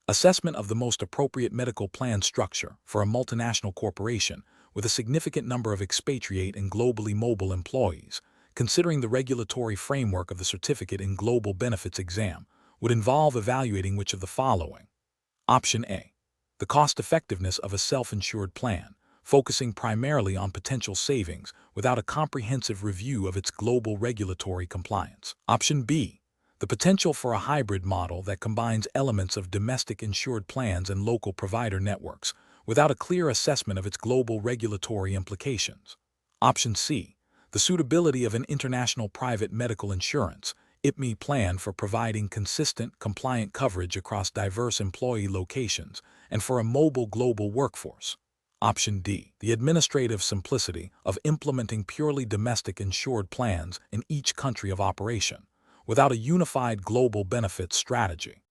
Assessment of the most appropriate medical plan structure for a multinational corporation with a significant number of expatriate and globally mobile employees, considering the regulatory framework of the Certificate in Global Benefits exam, would involve evaluating which of the following. Option A. The cost-effectiveness of a self-insured plan, focusing primarily on potential savings without a comprehensive review of its global regulatory compliance. Option B. The potential for a hybrid model that combines elements of domestic insured plans and local provider networks without a clear assessment of its global regulatory implications. Option C. The suitability of an international private medical insurance (IPMI) plan for providing consistent, compliant coverage across diverse employee locations and for a mobile global workforce. Option D. The administrative simplicity of implementing purely domestic insured plans in each country of operation, without a unified global benefits strategy.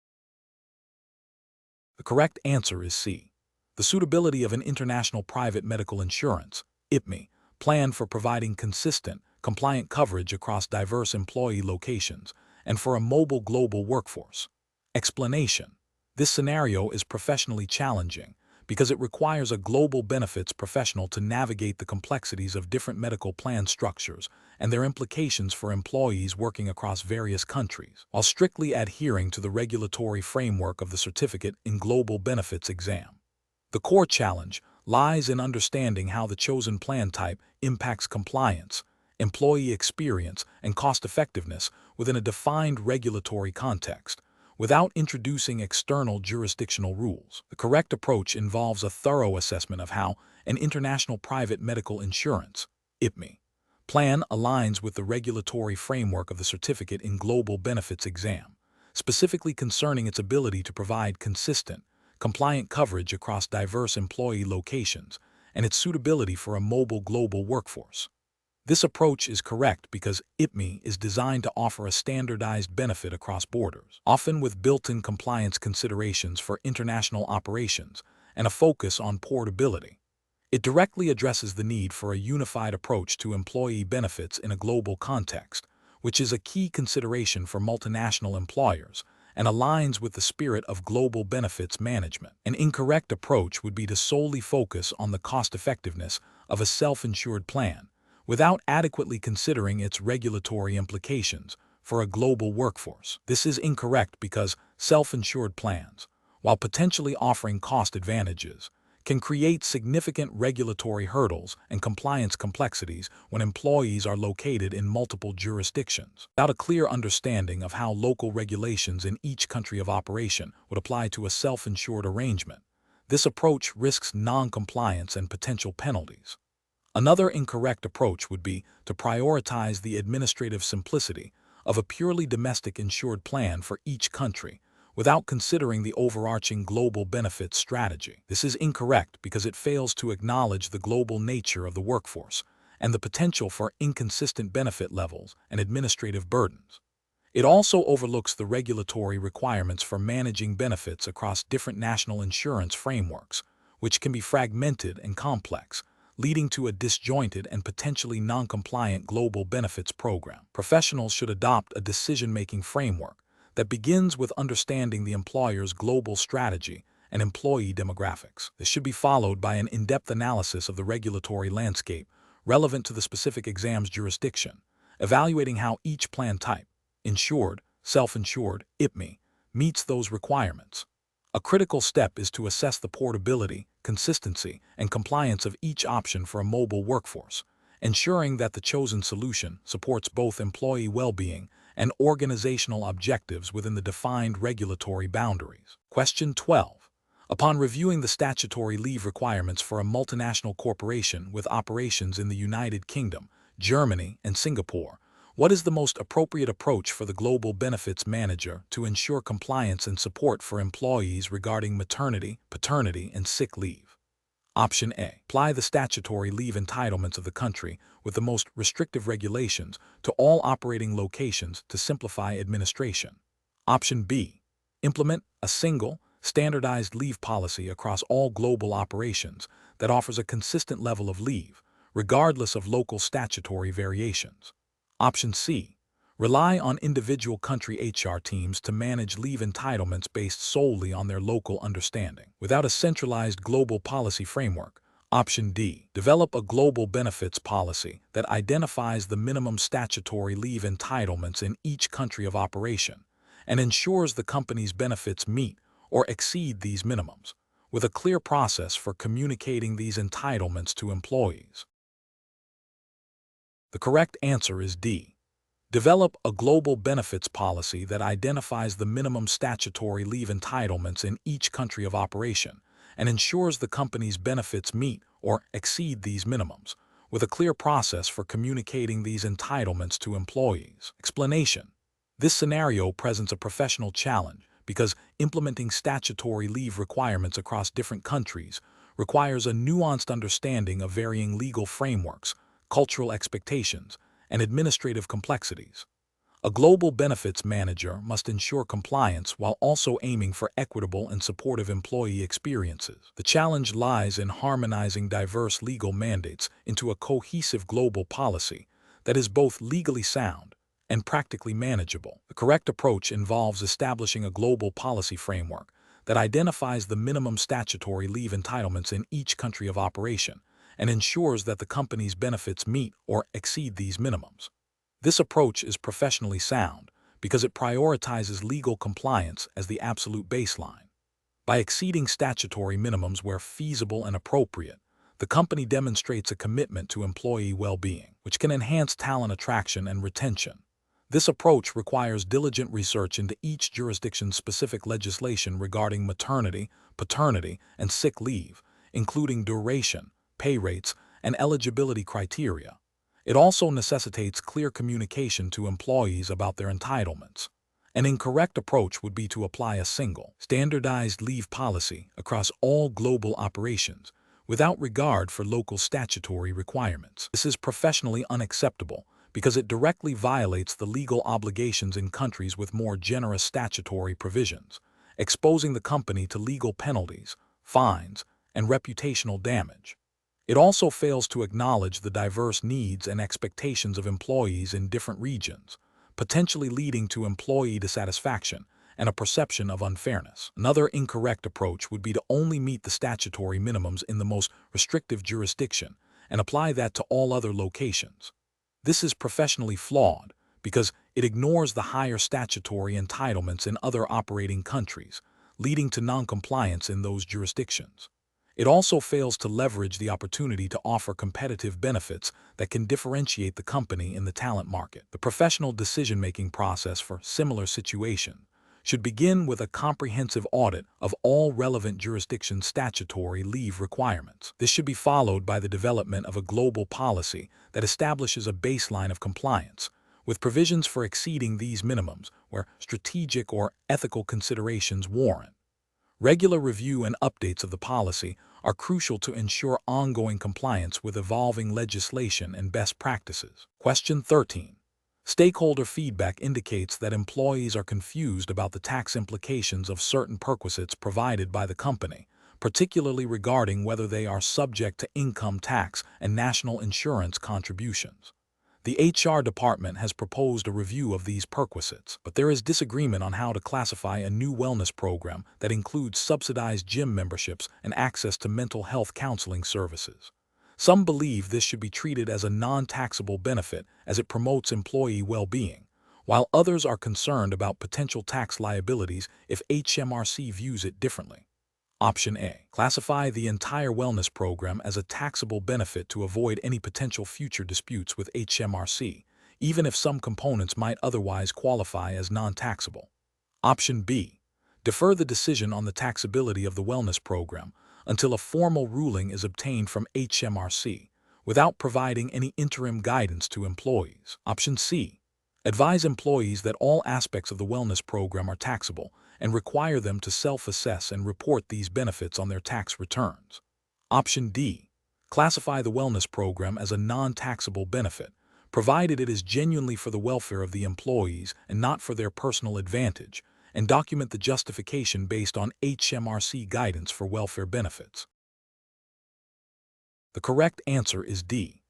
The correct answer is C. The suitability of an international private medical insurance (IPMI) plan for providing consistent, compliant coverage across diverse employee locations and for a mobile global workforce. Explanation: this scenario is professionally challenging because it requires a global benefits professional to navigate the complexities of different medical plan structures and their implications for employees working across various countries, while strictly adhering to the regulatory framework of the Certificate in Global Benefits exam. The core challenge lies in understanding how the chosen plan type impacts compliance, employee experience, and cost-effectiveness within a defined regulatory context, without introducing external jurisdictional rules. The correct approach involves a thorough assessment of how an international private medical insurance (IPMI) plan aligns with the regulatory framework of the Certificate in Global Benefits exam, specifically concerning its ability to provide consistent, compliant coverage across diverse employee locations and its suitability for a mobile global workforce. This approach is correct because IPMI is designed to offer a standardized benefit across borders, often with built-in compliance considerations for international operations and a focus on portability. It directly addresses the need for a unified approach to employee benefits in a global context, which is a key consideration for multinational employers and aligns with the spirit of global benefits management. An incorrect approach would be to solely focus on the cost-effectiveness of a self-insured plan, without adequately considering its regulatory implications for a global workforce. This is incorrect because self-insured plans, while potentially offering cost advantages, can create significant regulatory hurdles and compliance complexities when employees are located in multiple jurisdictions. Without a clear understanding of how local regulations in each country of operation would apply to a self-insured arrangement, This approach risks non-compliance and potential penalties. Another incorrect approach would be to prioritize the administrative simplicity of a purely domestic insured plan for each country without considering the overarching global benefits strategy. This is incorrect because it fails to acknowledge the global nature of the workforce and the potential for inconsistent benefit levels and administrative burdens. It also overlooks the regulatory requirements for managing benefits across different national insurance frameworks, which can be fragmented and complex, leading to a disjointed and potentially non-compliant global benefits program. Professionals should adopt a decision-making framework that begins with understanding the employer's global strategy and employee demographics. This should be followed by an in-depth analysis of the regulatory landscape relevant to the specific exam's jurisdiction, evaluating how each plan type, insured, self-insured, IPMI, meets those requirements. A critical step is to assess the portability, consistency, and compliance of each option for a mobile workforce, ensuring that the chosen solution supports both employee well-being and organizational objectives within the defined regulatory boundaries. Question 12. Upon reviewing the statutory leave requirements for a multinational corporation with operations in the United Kingdom, Germany, and Singapore, what is the most appropriate approach for the global benefits manager to ensure compliance and support for employees regarding maternity, paternity, and sick leave? Option A. Apply the statutory leave entitlements of the country with the most restrictive regulations to all operating locations to simplify administration. Option B. Implement a single, standardized leave policy across all global operations that offers a consistent level of leave, regardless of local statutory variations. Option C. Rely on individual country HR teams to manage leave entitlements based solely on their local understanding, without a centralized global policy framework. Option D. Develop a global benefits policy that identifies the minimum statutory leave entitlements in each country of operation and ensures the company's benefits meet or exceed these minimums, with a clear process for communicating these entitlements to employees. The correct answer is D. Develop a global benefits policy that identifies the minimum statutory leave entitlements in each country of operation and ensures the company's benefits meet or exceed these minimums, with a clear process for communicating these entitlements to employees. Explanation. This scenario presents a professional challenge because implementing statutory leave requirements across different countries requires a nuanced understanding of varying legal frameworks, cultural expectations, and administrative complexities. A global benefits manager must ensure compliance while also aiming for equitable and supportive employee experiences. The challenge lies in harmonizing diverse legal mandates into a cohesive global policy that is both legally sound and practically manageable. The correct approach involves establishing a global policy framework that identifies the minimum statutory leave entitlements in each country of operation and ensures that the company's benefits meet or exceed these minimums. This approach is professionally sound because it prioritizes legal compliance as the absolute baseline. By exceeding statutory minimums where feasible and appropriate, the company demonstrates a commitment to employee well-being, which can enhance talent attraction and retention. This approach requires diligent research into each jurisdiction's specific legislation regarding maternity, paternity, and sick leave, including duration, pay rates, and eligibility criteria. It also necessitates clear communication to employees about their entitlements. An incorrect approach would be to apply a single, standardized leave policy across all global operations without regard for local statutory requirements. This is professionally unacceptable because it directly violates the legal obligations in countries with more generous statutory provisions, exposing the company to legal penalties, fines, and reputational damage. It also fails to acknowledge the diverse needs and expectations of employees in different regions, potentially leading to employee dissatisfaction and a perception of unfairness. Another incorrect approach would be to only meet the statutory minimums in the most restrictive jurisdiction and apply that to all other locations. This is professionally flawed because it ignores the higher statutory entitlements in other operating countries, leading to non-compliance in those jurisdictions. It also fails to leverage the opportunity to offer competitive benefits that can differentiate the company in the talent market. The professional decision-making process for similar situations should begin with a comprehensive audit of all relevant jurisdictions' statutory leave requirements. This should be followed by the development of a global policy that establishes a baseline of compliance, with provisions for exceeding these minimums where strategic or ethical considerations warrant. Regular review and updates of the policy are crucial to ensure ongoing compliance with evolving legislation and best practices. Question 13. Stakeholder feedback indicates that employees are confused about the tax implications of certain perquisites provided by the company, particularly regarding whether they are subject to income tax and national insurance contributions. The HR department has proposed a review of these perquisites, but there is disagreement on how to classify a new wellness program that includes subsidized gym memberships and access to mental health counseling services. Some believe this should be treated as a non-taxable benefit as it promotes employee well-being, while others are concerned about potential tax liabilities if HMRC views it differently. Option A. Classify the entire wellness program as a taxable benefit to avoid any potential future disputes with HMRC, even if some components might otherwise qualify as non-taxable. Option B. Defer the decision on the taxability of the wellness program until a formal ruling is obtained from HMRC, without providing any interim guidance to employees. Option C. Advise employees that all aspects of the wellness program are taxable and require them to self-assess and report these benefits on their tax returns. Option D. Classify the wellness program as a non-taxable benefit, provided it is genuinely for the welfare of the employees and not for their personal advantage, and document the justification based on HMRC guidance for welfare benefits. The correct answer is D.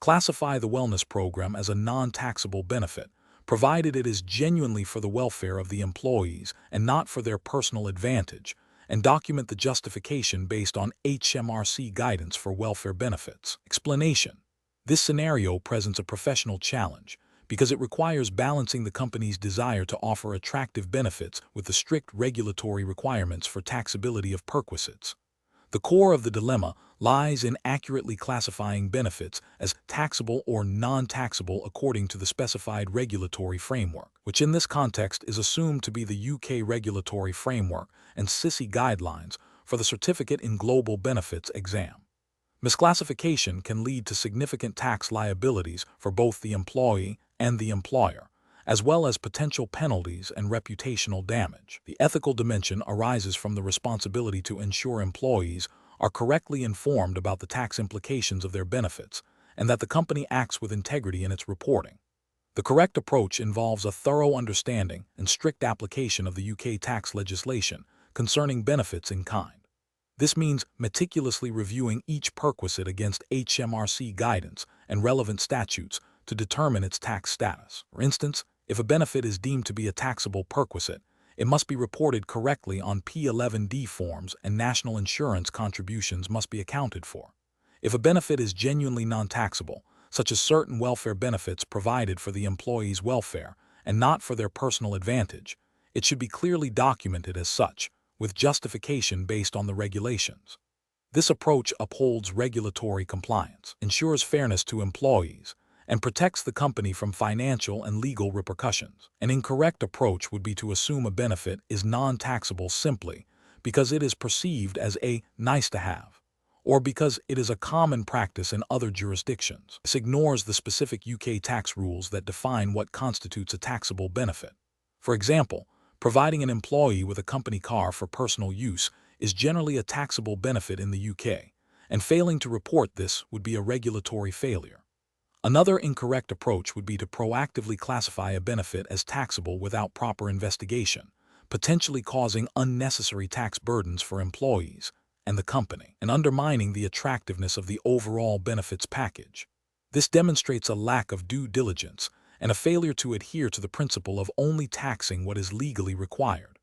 Classify the wellness program as a non-taxable benefit, provided it is genuinely for the welfare of the employees and not for their personal advantage, and document the justification based on HMRC guidance for welfare benefits. Explanation. This scenario presents a professional challenge because it requires balancing the company's desire to offer attractive benefits with the strict regulatory requirements for taxability of perquisites. The core of the dilemma lies in accurately classifying benefits as taxable or non-taxable according to the specified regulatory framework, which in this context is assumed to be the UK Regulatory Framework and CISI guidelines for the Certificate in Global Benefits exam. Misclassification can lead to significant tax liabilities for both the employee and the employer, as well as potential penalties and reputational damage. The ethical dimension arises from the responsibility to ensure employees are correctly informed about the tax implications of their benefits and that the company acts with integrity in its reporting. The correct approach involves a thorough understanding and strict application of the UK tax legislation concerning benefits in kind. This means meticulously reviewing each perquisite against HMRC guidance and relevant statutes to determine its tax status. For instance, if a benefit is deemed to be a taxable perquisite, it must be reported correctly on P11D forms and national insurance contributions must be accounted for. If a benefit is genuinely non-taxable, such as certain welfare benefits provided for the employee's welfare and not for their personal advantage, it should be clearly documented as such, with justification based on the regulations. This approach upholds regulatory compliance, ensures fairness to employees, and protects the company from financial and legal repercussions. An incorrect approach would be to assume a benefit is non-taxable simply because it is perceived as a nice-to-have, or because it is a common practice in other jurisdictions. This ignores the specific UK tax rules that define what constitutes a taxable benefit. For example, providing an employee with a company car for personal use is generally a taxable benefit in the UK, and failing to report this would be a regulatory failure. Another incorrect approach would be to proactively classify a benefit as taxable without proper investigation, potentially causing unnecessary tax burdens for employees and the company, and undermining the attractiveness of the overall benefits package. This demonstrates a lack of due diligence and a failure to adhere to the principle of only taxing what is legally required.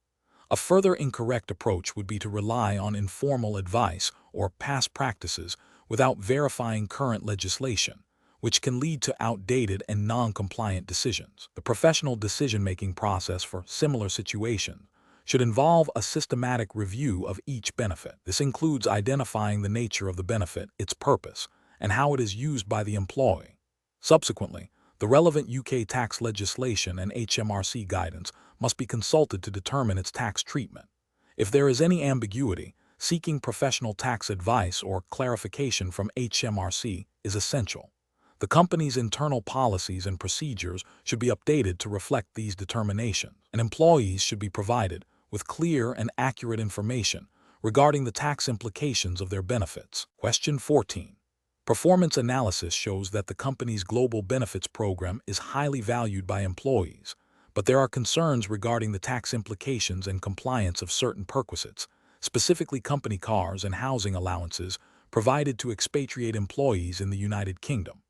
A further incorrect approach would be to rely on informal advice or past practices without verifying current legislation, which can lead to outdated and non-compliant decisions. The professional decision-making process for similar situations should involve a systematic review of each benefit. This includes identifying the nature of the benefit, its purpose, and how it is used by the employee. Subsequently, The relevant UK tax legislation and HMRC guidance must be consulted to determine its tax treatment. If there is any ambiguity, seeking professional tax advice or clarification from HMRC is essential. The company's internal policies and procedures should be updated to reflect these determinations, and employees should be provided with clear and accurate information regarding the tax implications of their benefits. Question 14. Performance analysis shows that the company's global benefits program is highly valued by employees, but there are concerns regarding the tax implications and compliance of certain perquisites, specifically company cars and housing allowances provided to expatriate employees in the United Kingdom.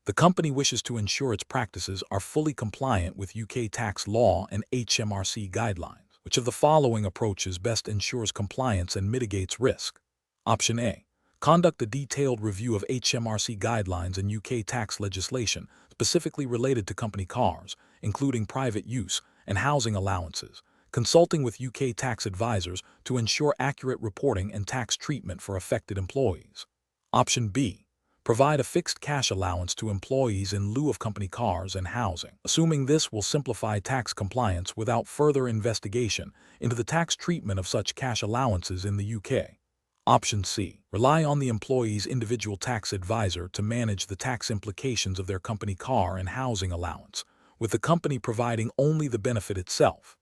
The company wishes to ensure its practices are fully compliant with UK tax law and HMRC guidelines. Which of the following approaches best ensures compliance and mitigates risk? Option A. Conduct a detailed review of HMRC guidelines and UK tax legislation specifically related to company cars, including private use and housing allowances, consulting with UK tax advisors to ensure accurate reporting and tax treatment for affected employees. Option B. Provide a fixed cash allowance to employees in lieu of company cars and housing, assuming this will simplify tax compliance without further investigation into the tax treatment of such cash allowances in the UK. Option C. Rely on the employee's individual tax advisor to manage the tax implications of their company car and housing allowance, with the company providing only the benefit itself.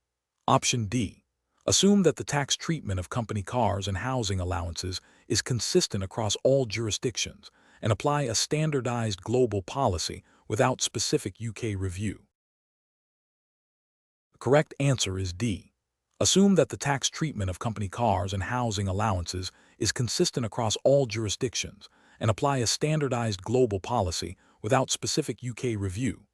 Option D. Assume that the tax treatment of company cars and housing allowances is consistent across all jurisdictions and apply a standardized global policy without specific UK review. The correct answer is D. Assume that the tax treatment of company cars and housing allowances is consistent across all jurisdictions and apply a standardized global policy without specific UK review.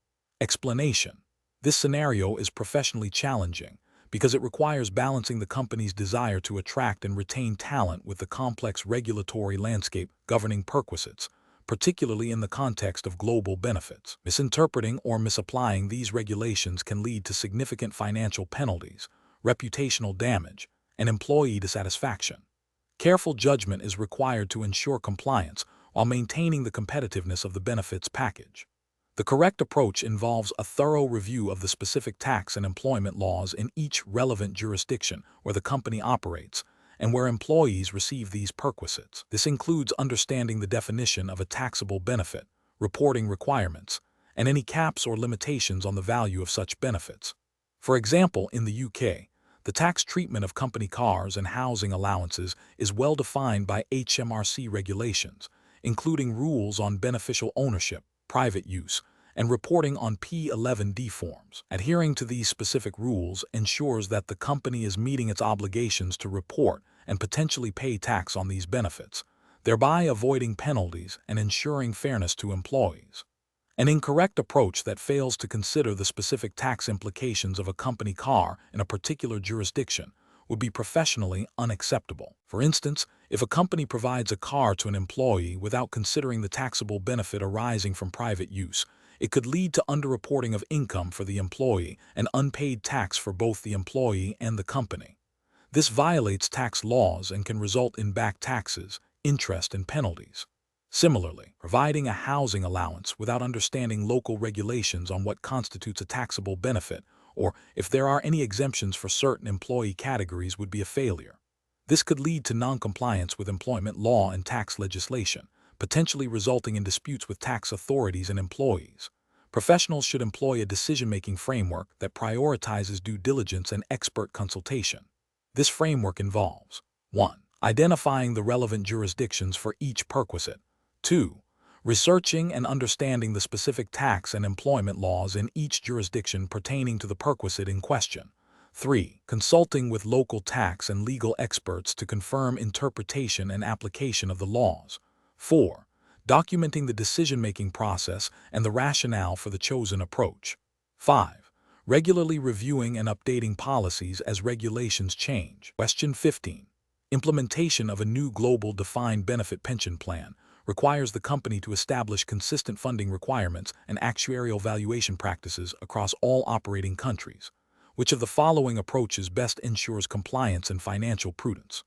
Explanation. This scenario is professionally challenging because it requires balancing the company's desire to attract and retain talent with the complex regulatory landscape governing perquisites, particularly in the context of global benefits. Misinterpreting or misapplying these regulations can lead to significant financial penalties, reputational damage, and employee dissatisfaction. Careful judgment is required to ensure compliance while maintaining the competitiveness of the benefits package. The correct approach involves a thorough review of the specific tax and employment laws in each relevant jurisdiction where the company operates and where employees receive these perquisites. This includes understanding the definition of a taxable benefit, reporting requirements, and any caps or limitations on the value of such benefits. For example, in the UK, the tax treatment of company cars and housing allowances is well defined by HMRC regulations, including rules on beneficial ownership, private use, and reporting on P11D forms. Adhering to these specific rules ensures that the company is meeting its obligations to report and potentially pay tax on these benefits, thereby avoiding penalties and ensuring fairness to employees. An incorrect approach that fails to consider the specific tax implications of a company car in a particular jurisdiction would be professionally unacceptable. For instance, if a company provides a car to an employee without considering the taxable benefit arising from private use, it could lead to underreporting of income for the employee and unpaid tax for both the employee and the company. This violates tax laws and can result in back taxes, interest, and penalties. Similarly, providing a housing allowance without understanding local regulations on what constitutes a taxable benefit or if there are any exemptions for certain employee categories would be a failure. This could lead to non-compliance with employment law and tax legislation, potentially resulting in disputes with tax authorities and employees. Professionals should employ a decision-making framework that prioritizes due diligence and expert consultation. This framework involves 1. Identifying the relevant jurisdictions for each perquisite. 2. Researching and understanding the specific tax and employment laws in each jurisdiction pertaining to the perquisite in question. 3. Consulting with local tax and legal experts to confirm interpretation and application of the laws. 4. Documenting the decision-making process and the rationale for the chosen approach. 5. Regularly reviewing and updating policies as regulations change. Question 15. Implementation of a new global defined benefit pension plan requires the company to establish consistent funding requirements and actuarial valuation practices across all operating countries. Which of the following approaches best ensures compliance and financial prudence?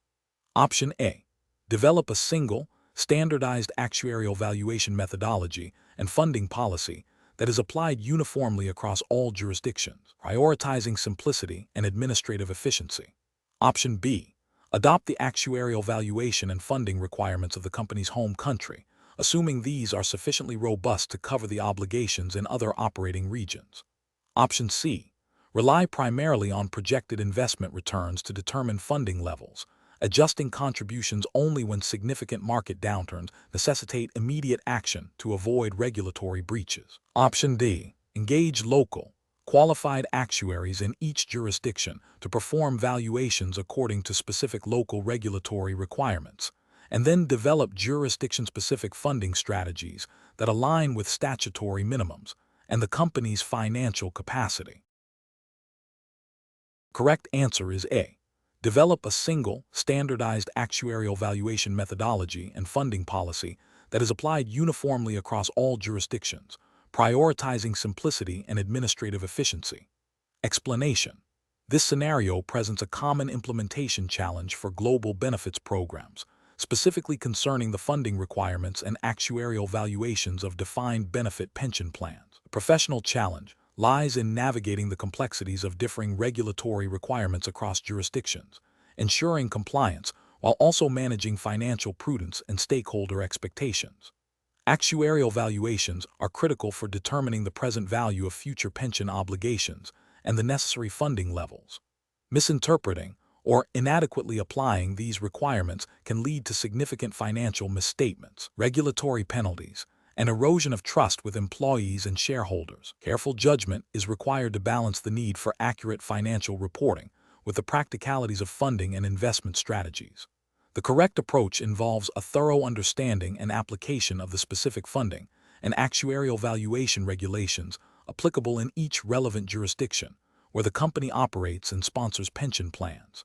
Option A. Develop a single, standardized actuarial valuation methodology and funding policy that is applied uniformly across all jurisdictions, prioritizing simplicity and administrative efficiency. Option B. Adopt the actuarial valuation and funding requirements of the company's home country, assuming these are sufficiently robust to cover the obligations in other operating regions. Option C. Rely primarily on projected investment returns to determine funding levels, adjusting contributions only when significant market downturns necessitate immediate action to avoid regulatory breaches. Option D. Engage local, qualified actuaries in each jurisdiction to perform valuations according to specific local regulatory requirements, and then develop jurisdiction-specific funding strategies that align with statutory minimums and the company's financial capacity. Correct answer is A. Develop a single, standardized actuarial valuation methodology and funding policy that is applied uniformly across all jurisdictions, prioritizing simplicity and administrative efficiency. Explanation. This scenario presents a common implementation challenge for global benefits programs, specifically concerning the funding requirements and actuarial valuations of defined benefit pension plans. The professional challenge lies in navigating the complexities of differing regulatory requirements across jurisdictions, ensuring compliance while also managing financial prudence and stakeholder expectations. Actuarial valuations are critical for determining the present value of future pension obligations and the necessary funding levels. Misinterpreting or inadequately applying these requirements can lead to significant financial misstatements, regulatory penalties, and erosion of trust with employees and shareholders. Careful judgment is required to balance the need for accurate financial reporting with the practicalities of funding and investment strategies. The correct approach involves a thorough understanding and application of the specific funding and actuarial valuation regulations applicable in each relevant jurisdiction where the company operates and sponsors pension plans.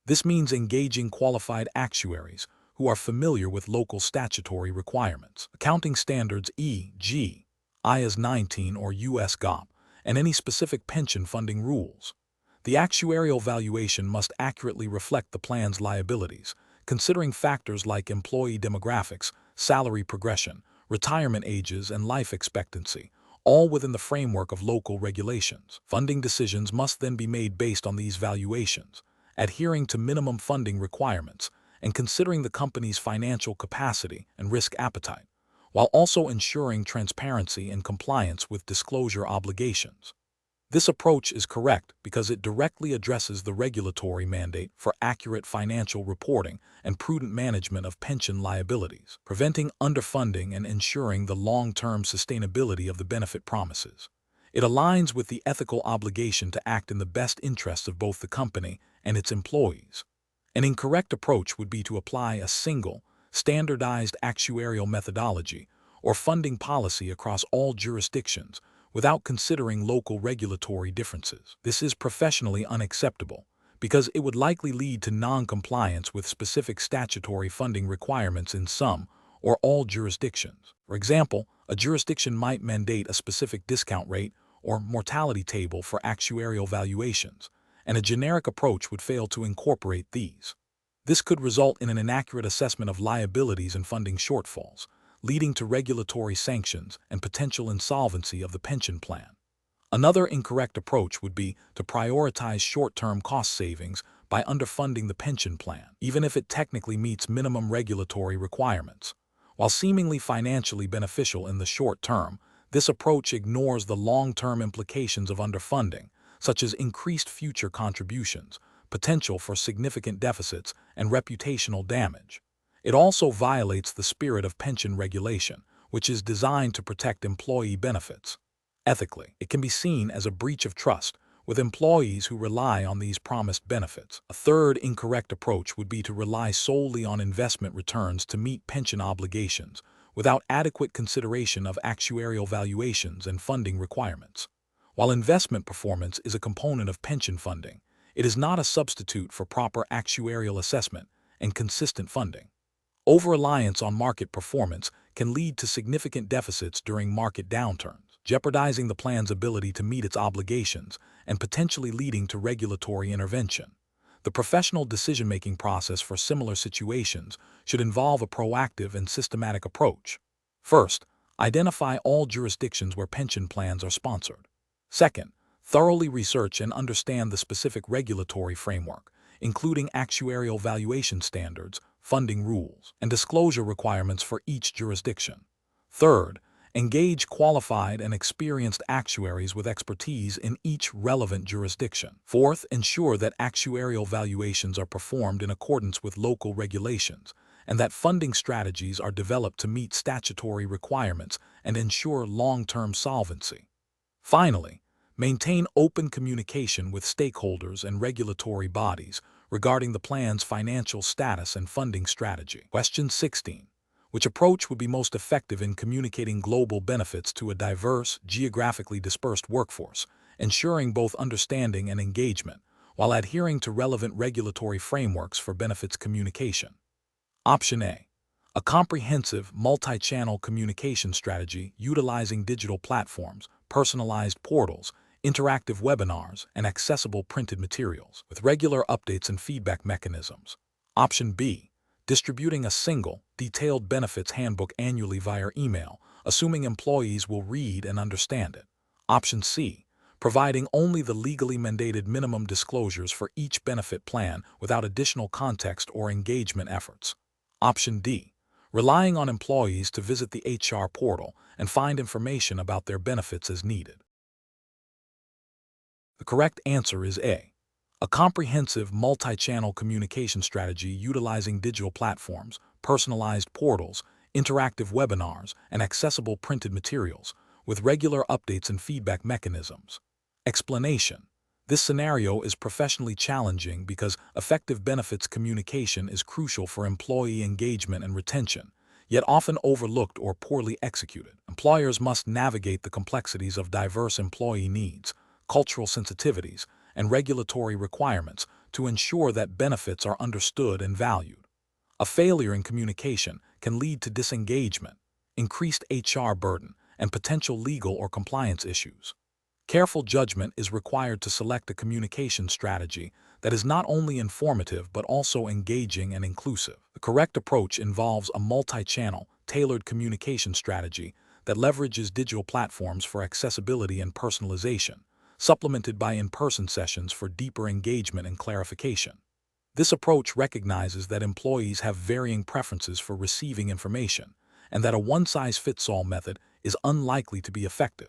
This means engaging qualified actuaries who are familiar with local statutory requirements, accounting standards e.g., IAS 19 or US GAAP, and any specific pension funding rules. The actuarial valuation must accurately reflect the plan's liabilities, considering factors like employee demographics, salary progression, retirement ages, and life expectancy, all within the framework of local regulations. Funding decisions must then be made based on these valuations, adhering to minimum funding requirements, and considering the company's financial capacity and risk appetite, while also ensuring transparency and compliance with disclosure obligations. This approach is correct because it directly addresses the regulatory mandate for accurate financial reporting and prudent management of pension liabilities, preventing underfunding and ensuring the long-term sustainability of the benefit promises. It aligns with the ethical obligation to act in the best interests of both the company and its employees. An incorrect approach would be to apply a single, standardized actuarial methodology or funding policy across all jurisdictions without considering local regulatory differences. This is professionally unacceptable because it would likely lead to non-compliance with specific statutory funding requirements in some or all jurisdictions. For example, a jurisdiction might mandate a specific discount rate or mortality table for actuarial valuations, and a generic approach would fail to incorporate these. This could result in an inaccurate assessment of liabilities and funding shortfalls, leading to regulatory sanctions and potential insolvency of the pension plan. Another incorrect approach would be to prioritize short-term cost savings by underfunding the pension plan, even if it technically meets minimum regulatory requirements. While seemingly financially beneficial in the short term, this approach ignores the long-term implications of underfunding, such as increased future contributions, potential for significant deficits, and reputational damage. It also violates the spirit of pension regulation, which is designed to protect employee benefits. Ethically, it can be seen as a breach of trust with employees who rely on these promised benefits. A third incorrect approach would be to rely solely on investment returns to meet pension obligations without adequate consideration of actuarial valuations and funding requirements. While investment performance is a component of pension funding, it is not a substitute for proper actuarial assessment and consistent funding. Over-reliance on market performance can lead to significant deficits during market downturns, jeopardizing the plan's ability to meet its obligations and potentially leading to regulatory intervention. The professional decision-making process for similar situations should involve a proactive and systematic approach. First, Identify all jurisdictions where pension plans are sponsored. Second, thoroughly research and understand the specific regulatory framework, including actuarial valuation standards, funding rules, and disclosure requirements for each jurisdiction. Third, engage qualified and experienced actuaries with expertise in each relevant jurisdiction. Fourth, ensure that actuarial valuations are performed in accordance with local regulations, and that funding strategies are developed to meet statutory requirements and ensure long-term solvency. Finally, maintain open communication with stakeholders and regulatory bodies regarding the plan's financial status and funding strategy. Question 16. Which approach would be most effective in communicating global benefits to a diverse, geographically dispersed workforce, ensuring both understanding and engagement, while adhering to relevant regulatory frameworks for benefits communication? Option A. A comprehensive, multi-channel communication strategy utilizing digital platforms, personalized portals, interactive webinars, and accessible printed materials, with regular updates and feedback mechanisms. Option B. Distributing a single, detailed benefits handbook annually via email, assuming employees will read and understand it. Option C. Providing only the legally mandated minimum disclosures for each benefit plan without additional context or engagement efforts. Option D. Relying on employees to visit the HR portal and find information about their benefits as needed. The correct answer is A. A comprehensive multi-channel communication strategy utilizing digital platforms, personalized portals, interactive webinars, and accessible printed materials, with regular updates and feedback mechanisms. Explanation. This scenario is professionally challenging because effective benefits communication is crucial for employee engagement and retention, yet often overlooked or poorly executed. Employers must navigate the complexities of diverse employee needs, cultural sensitivities, and regulatory requirements to ensure that benefits are understood and valued. A failure in communication can lead to disengagement, increased HR burden, and potential legal or compliance issues. Careful judgment is required to select a communication strategy that is not only informative but also engaging and inclusive. The correct approach involves a multi-channel, tailored communication strategy that leverages digital platforms for accessibility and personalization, supplemented by in-person sessions for deeper engagement and clarification. This approach recognizes that employees have varying preferences for receiving information, and that a one-size-fits-all method is unlikely to be effective.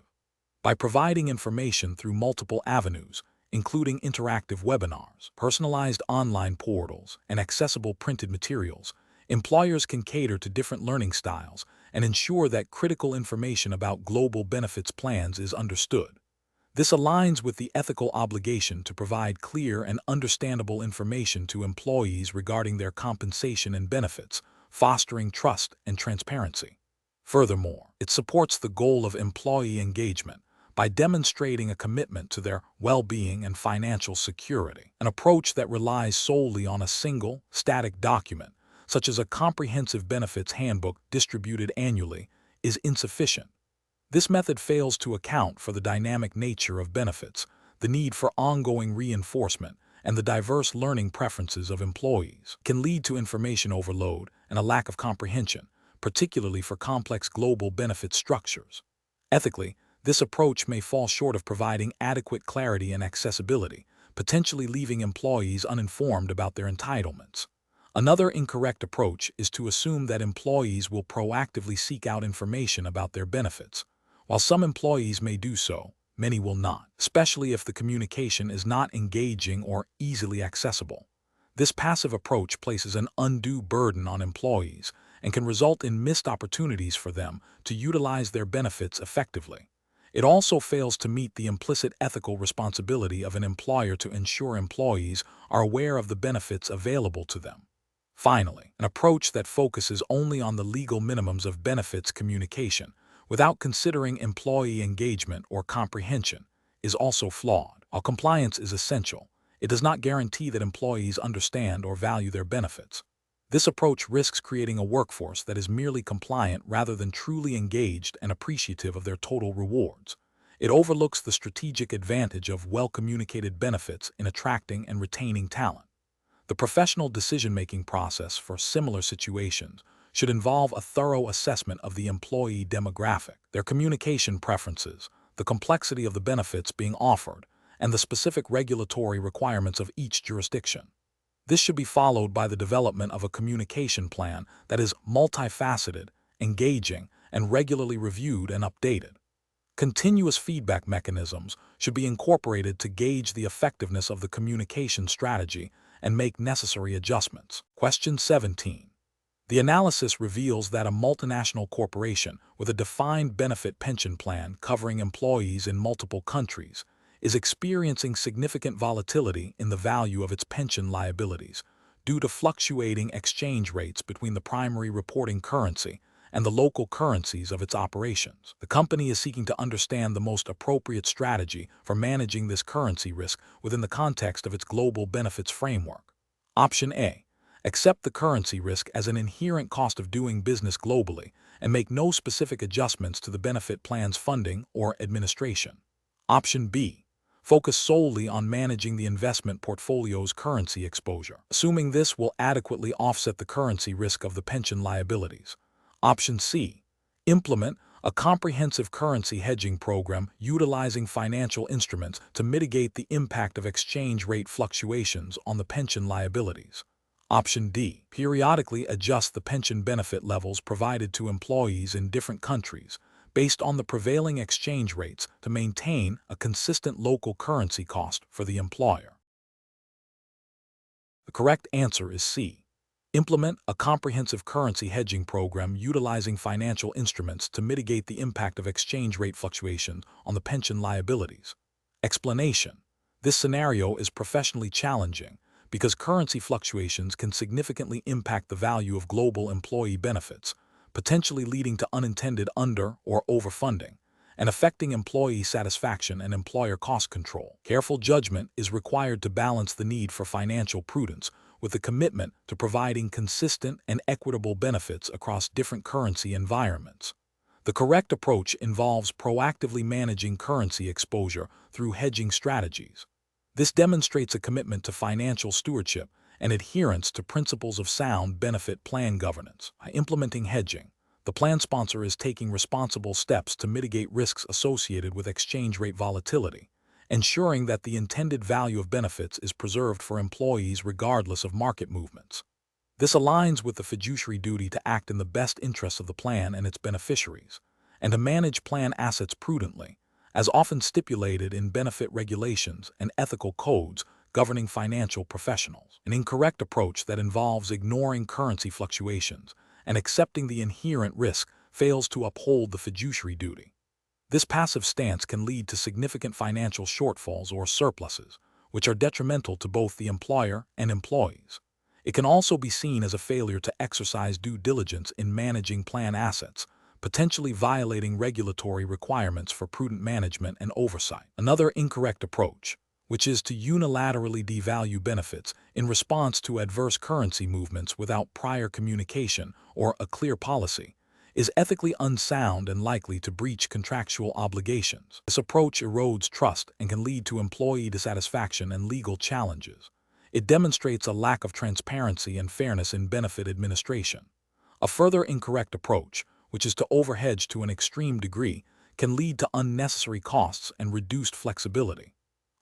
By providing information through multiple avenues, including interactive webinars, personalized online portals, and accessible printed materials, employers can cater to different learning styles and ensure that critical information about global benefits plans is understood. This aligns with the ethical obligation to provide clear and understandable information to employees regarding their compensation and benefits, fostering trust and transparency. Furthermore, it supports the goal of employee engagement by demonstrating a commitment to their well-being and financial security. An approach that relies solely on a single, static document, such as a comprehensive benefits handbook distributed annually, is insufficient. This method fails to account for the dynamic nature of benefits, the need for ongoing reinforcement, and the diverse learning preferences of employees. It can lead to information overload and a lack of comprehension, particularly for complex global benefit structures. Ethically, this approach may fall short of providing adequate clarity and accessibility, potentially leaving employees uninformed about their entitlements. Another incorrect approach is to assume that employees will proactively seek out information about their benefits. While some employees may do so, many will not, especially if the communication is not engaging or easily accessible. This passive approach places an undue burden on employees and can result in missed opportunities for them to utilize their benefits effectively. It also fails to meet the implicit ethical responsibility of an employer to ensure employees are aware of the benefits available to them. Finally, an approach that focuses only on the legal minimums of benefits communication, without considering employee engagement or comprehension, is also flawed. While compliance is essential, it does not guarantee that employees understand or value their benefits. This approach risks creating a workforce that is merely compliant rather than truly engaged and appreciative of their total rewards. It overlooks the strategic advantage of well-communicated benefits in attracting and retaining talent. The professional decision-making process for similar situations should involve a thorough assessment of the employee demographic, their communication preferences, the complexity of the benefits being offered, and the specific regulatory requirements of each jurisdiction. This should be followed by the development of a communication plan that is multifaceted, engaging, and regularly reviewed and updated. Continuous feedback mechanisms should be incorporated to gauge the effectiveness of the communication strategy and make necessary adjustments. Question 17. The analysis reveals that a multinational corporation with a defined benefit pension plan covering employees in multiple countries is experiencing significant volatility in the value of its pension liabilities due to fluctuating exchange rates between the primary reporting currency and the local currencies of its operations. The company is seeking to understand the most appropriate strategy for managing this currency risk within the context of its global benefits framework. Option A. Accept the currency risk as an inherent cost of doing business globally and make no specific adjustments to the benefit plan's funding or administration. Option B. Focus solely on managing the investment portfolio's currency exposure, assuming this will adequately offset the currency risk of the pension liabilities. Option C. Implement a comprehensive currency hedging program utilizing financial instruments to mitigate the impact of exchange rate fluctuations on the pension liabilities. Option D. Periodically adjust the pension benefit levels provided to employees in different countries based on the prevailing exchange rates to maintain a consistent local currency cost for the employer. The correct answer is C. Implement a comprehensive currency hedging program utilizing financial instruments to mitigate the impact of exchange rate fluctuations on the pension liabilities. Explanation: this scenario is professionally challenging because currency fluctuations can significantly impact the value of global employee benefits, potentially leading to unintended under- or overfunding, and affecting employee satisfaction and employer cost control. Careful judgment is required to balance the need for financial prudence with the commitment to providing consistent and equitable benefits across different currency environments. The correct approach involves proactively managing currency exposure through hedging strategies. This demonstrates a commitment to financial stewardship and adherence to principles of sound benefit plan governance. By implementing hedging, the plan sponsor is taking responsible steps to mitigate risks associated with exchange rate volatility, ensuring that the intended value of benefits is preserved for employees regardless of market movements. This aligns with the fiduciary duty to act in the best interests of the plan and its beneficiaries, and to manage plan assets prudently, as often stipulated in benefit regulations and ethical codes governing financial professionals. An incorrect approach that involves ignoring currency fluctuations and accepting the inherent risk fails to uphold the fiduciary duty. This passive stance can lead to significant financial shortfalls or surpluses, which are detrimental to both the employer and employees. It can also be seen as a failure to exercise due diligence in managing plan assets, potentially violating regulatory requirements for prudent management and oversight. Another incorrect approach, which is to unilaterally devalue benefits in response to adverse currency movements without prior communication or a clear policy, is ethically unsound and likely to breach contractual obligations. This approach erodes trust and can lead to employee dissatisfaction and legal challenges. It demonstrates a lack of transparency and fairness in benefit administration. A further incorrect approach, which is to overhedge to an extreme degree, can lead to unnecessary costs and reduced flexibility.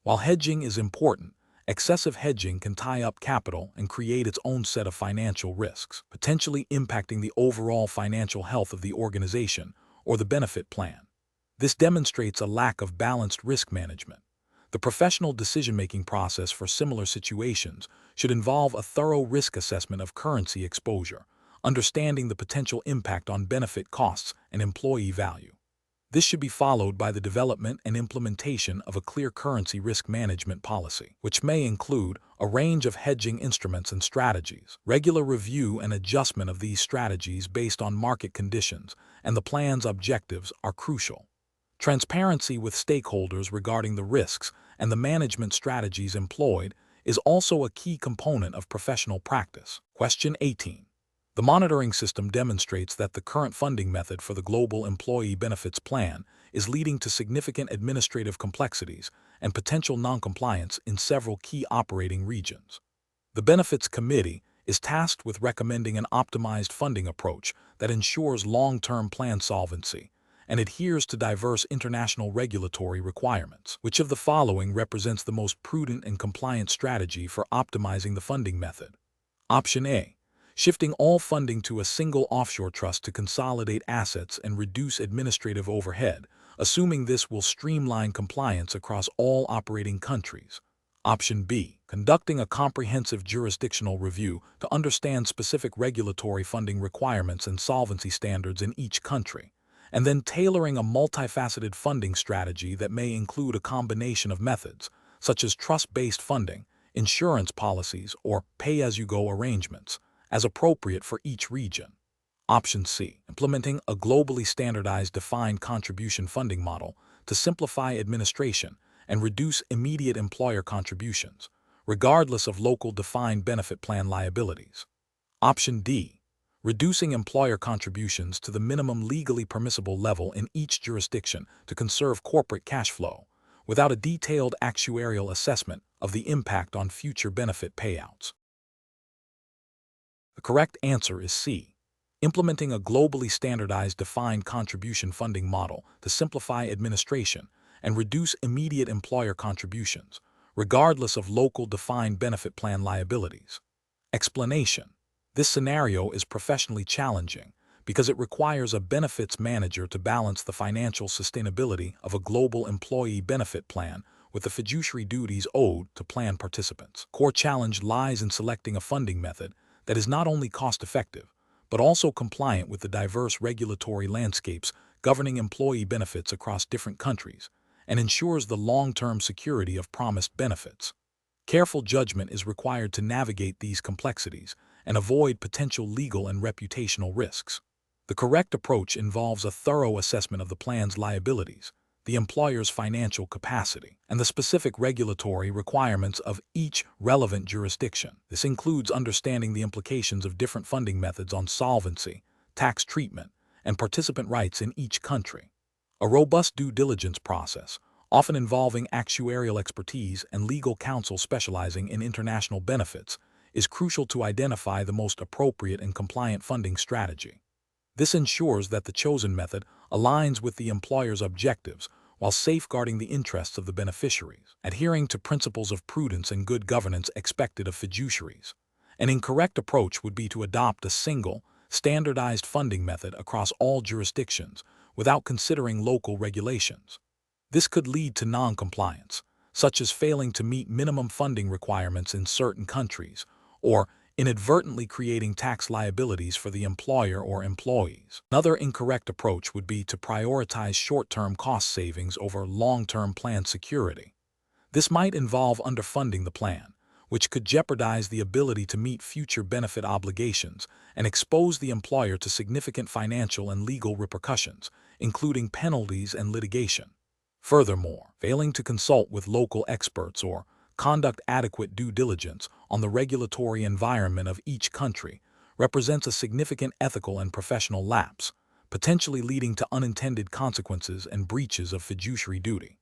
While hedging is important, excessive hedging can tie up capital and create its own set of financial risks, potentially impacting the overall financial health of the organization or the benefit plan. This demonstrates a lack of balanced risk management. The professional decision-making process for similar situations should involve a thorough risk assessment of currency exposure, understanding the potential impact on benefit costs and employee value. This should be followed by the development and implementation of a clear currency risk management policy, which may include a range of hedging instruments and strategies. Regular review and adjustment of these strategies based on market conditions and the plan's objectives are crucial. Transparency with stakeholders regarding the risks and the management strategies employed is also a key component of professional practice. Question 18. The monitoring system demonstrates that the current funding method for the Global Employee Benefits Plan is leading to significant administrative complexities and potential noncompliance in several key operating regions. The Benefits Committee is tasked with recommending an optimized funding approach that ensures long-term plan solvency and adheres to diverse international regulatory requirements. Which of the following represents the most prudent and compliant strategy for optimizing the funding method? Option A. Shifting all funding to a single offshore trust to consolidate assets and reduce administrative overhead, assuming this will streamline compliance across all operating countries. Option B. Conducting a comprehensive jurisdictional review to understand specific regulatory funding requirements and solvency standards in each country, and then tailoring a multifaceted funding strategy that may include a combination of methods, such as trust-based funding, insurance policies, or pay-as-you-go arrangements, as appropriate for each region. Option C. Implementing a globally standardized defined contribution funding model to simplify administration and reduce immediate employer contributions, regardless of local defined benefit plan liabilities. Option D. Reducing employer contributions to the minimum legally permissible level in each jurisdiction to conserve corporate cash flow, without a detailed actuarial assessment of the impact on future benefit payouts. The correct answer is C. Implementing a globally standardized defined contribution funding model to simplify administration and reduce immediate employer contributions, regardless of local defined benefit plan liabilities. Explanation: this scenario is professionally challenging because it requires a benefits manager to balance the financial sustainability of a global employee benefit plan with the fiduciary duties owed to plan participants. Core challenge lies in selecting a funding method that is not only cost-effective, but also compliant with the diverse regulatory landscapes governing employee benefits across different countries, and ensures the long-term security of promised benefits. Careful judgment is required to navigate these complexities and avoid potential legal and reputational risks. The correct approach involves a thorough assessment of the plan's liabilities, the employer's financial capacity, and the specific regulatory requirements of each relevant jurisdiction. This includes understanding the implications of different funding methods on solvency, tax treatment, and participant rights in each country. A robust due diligence process, often involving actuarial expertise and legal counsel specializing in international benefits, is crucial to identify the most appropriate and compliant funding strategy. This ensures that the chosen method aligns with the employer's objectives while safeguarding the interests of the beneficiaries, adhering to principles of prudence and good governance expected of fiduciaries. An incorrect approach would be to adopt a single, standardized funding method across all jurisdictions without considering local regulations. This could lead to non-compliance, such as failing to meet minimum funding requirements in certain countries, or inadvertently creating tax liabilities for the employer or employees. Another incorrect approach would be to prioritize short-term cost savings over long-term plan security. This might involve underfunding the plan, which could jeopardize the ability to meet future benefit obligations and expose the employer to significant financial and legal repercussions, including penalties and litigation. Furthermore, failing to consult with local experts or conduct adequate due diligence on the regulatory environment of each country represents a significant ethical and professional lapse, potentially leading to unintended consequences and breaches of fiduciary duty.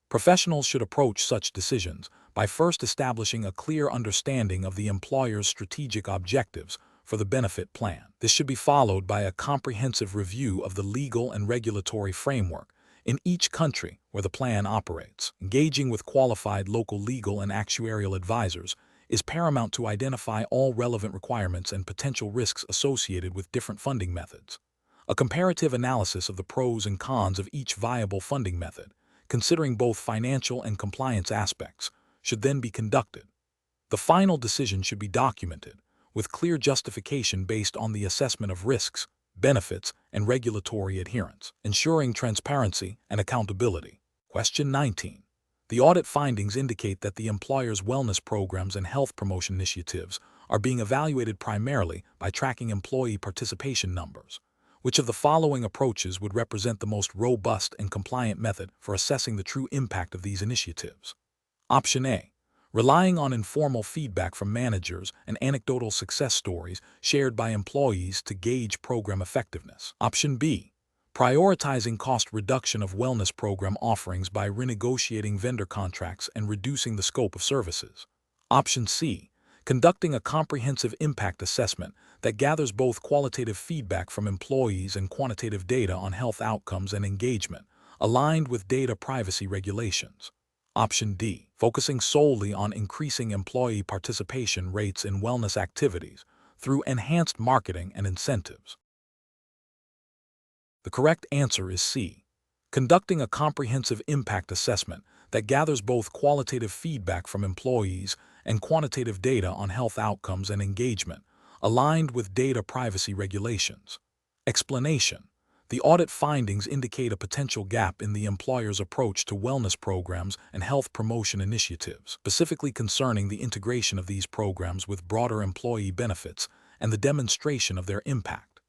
Professionals should approach such decisions by first establishing a clear understanding of the employer's strategic objectives for the benefit plan. This should be followed by a comprehensive review of the legal and regulatory framework in each country where the plan operates. Engaging with qualified local legal and actuarial advisors is paramount to identify all relevant requirements and potential risks associated with different funding methods. A comparative analysis of the pros and cons of each viable funding method, considering both financial and compliance aspects, should then be conducted. The final decision should be documented, with clear justification based on the assessment of risks, benefits, and regulatory adherence, ensuring transparency and accountability. Question 19. The audit findings indicate that the employer's wellness programs and health promotion initiatives are being evaluated primarily by tracking employee participation numbers. Which of the following approaches would represent the most robust and compliant method for assessing the true impact of these initiatives? Option A. Relying on informal feedback from managers and anecdotal success stories shared by employees to gauge program effectiveness. Option B. Prioritizing cost reduction of wellness program offerings by renegotiating vendor contracts and reducing the scope of services. Option C. Conducting a comprehensive impact assessment that gathers both qualitative feedback from employees and quantitative data on health outcomes and engagement, aligned with data privacy regulations. Option D, focusing solely on increasing employee participation rates in wellness activities through enhanced marketing and incentives. The correct answer is C, conducting a comprehensive impact assessment that gathers both qualitative feedback from employees and quantitative data on health outcomes and engagement, aligned with data privacy regulations. Explanation: the audit findings indicate a potential gap in the employer's approach to wellness programs and health promotion initiatives, specifically concerning the integration of these programs with broader employee benefits and the demonstration of their impact.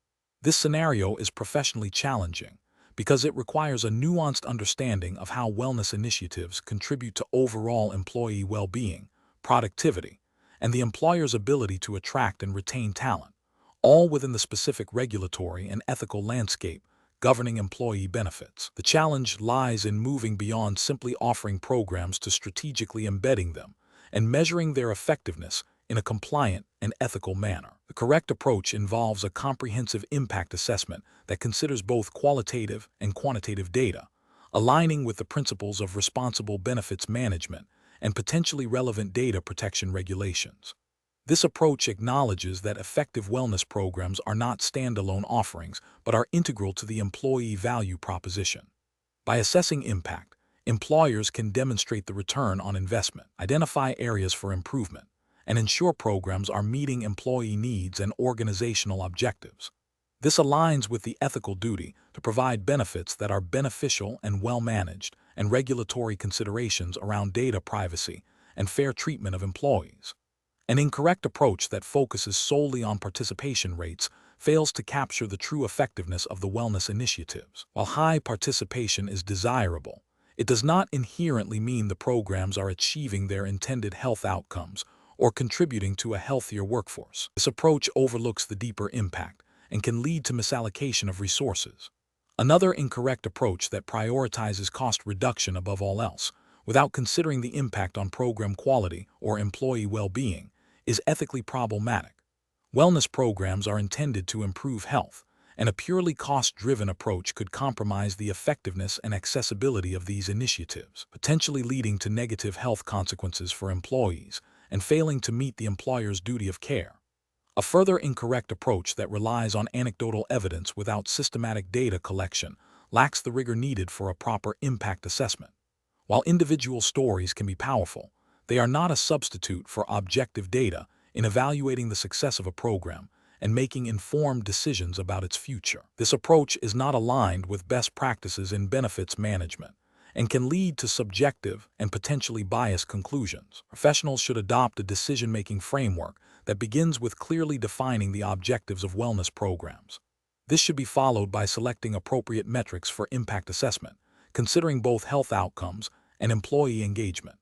This scenario is professionally challenging because it requires a nuanced understanding of how wellness initiatives contribute to overall employee well-being, productivity, and the employer's ability to attract and retain talent, all within the specific regulatory and ethical landscape governing employee benefits. The challenge lies in moving beyond simply offering programs to strategically embedding them and measuring their effectiveness in a compliant and ethical manner. The correct approach involves a comprehensive impact assessment that considers both qualitative and quantitative data, aligning with the principles of responsible benefits management and potentially relevant data protection regulations. This approach acknowledges that effective wellness programs are not standalone offerings, but are integral to the employee value proposition. By assessing impact, employers can demonstrate the return on investment, identify areas for improvement, and ensure programs are meeting employee needs and organizational objectives. This aligns with the ethical duty to provide benefits that are beneficial and well-managed, and regulatory considerations around data privacy and fair treatment of employees. An incorrect approach that focuses solely on participation rates fails to capture the true effectiveness of the wellness initiatives. While high participation is desirable, it does not inherently mean the programs are achieving their intended health outcomes or contributing to a healthier workforce. This approach overlooks the deeper impact and can lead to misallocation of resources. Another incorrect approach that prioritizes cost reduction above all else, without considering the impact on program quality or employee well-being, is ethically problematic. Wellness programs are intended to improve health, and a purely cost-driven approach could compromise the effectiveness and accessibility of these initiatives, potentially leading to negative health consequences for employees and failing to meet the employer's duty of care. A further incorrect approach that relies on anecdotal evidence without systematic data collection lacks the rigor needed for a proper impact assessment. While individual stories can be powerful, they are not a substitute for objective data in evaluating the success of a program and making informed decisions about its future. This approach is not aligned with best practices in benefits management and can lead to subjective and potentially biased conclusions. Professionals should adopt a decision-making framework that begins with clearly defining the objectives of wellness programs. This should be followed by selecting appropriate metrics for impact assessment, considering both health outcomes and employee engagement.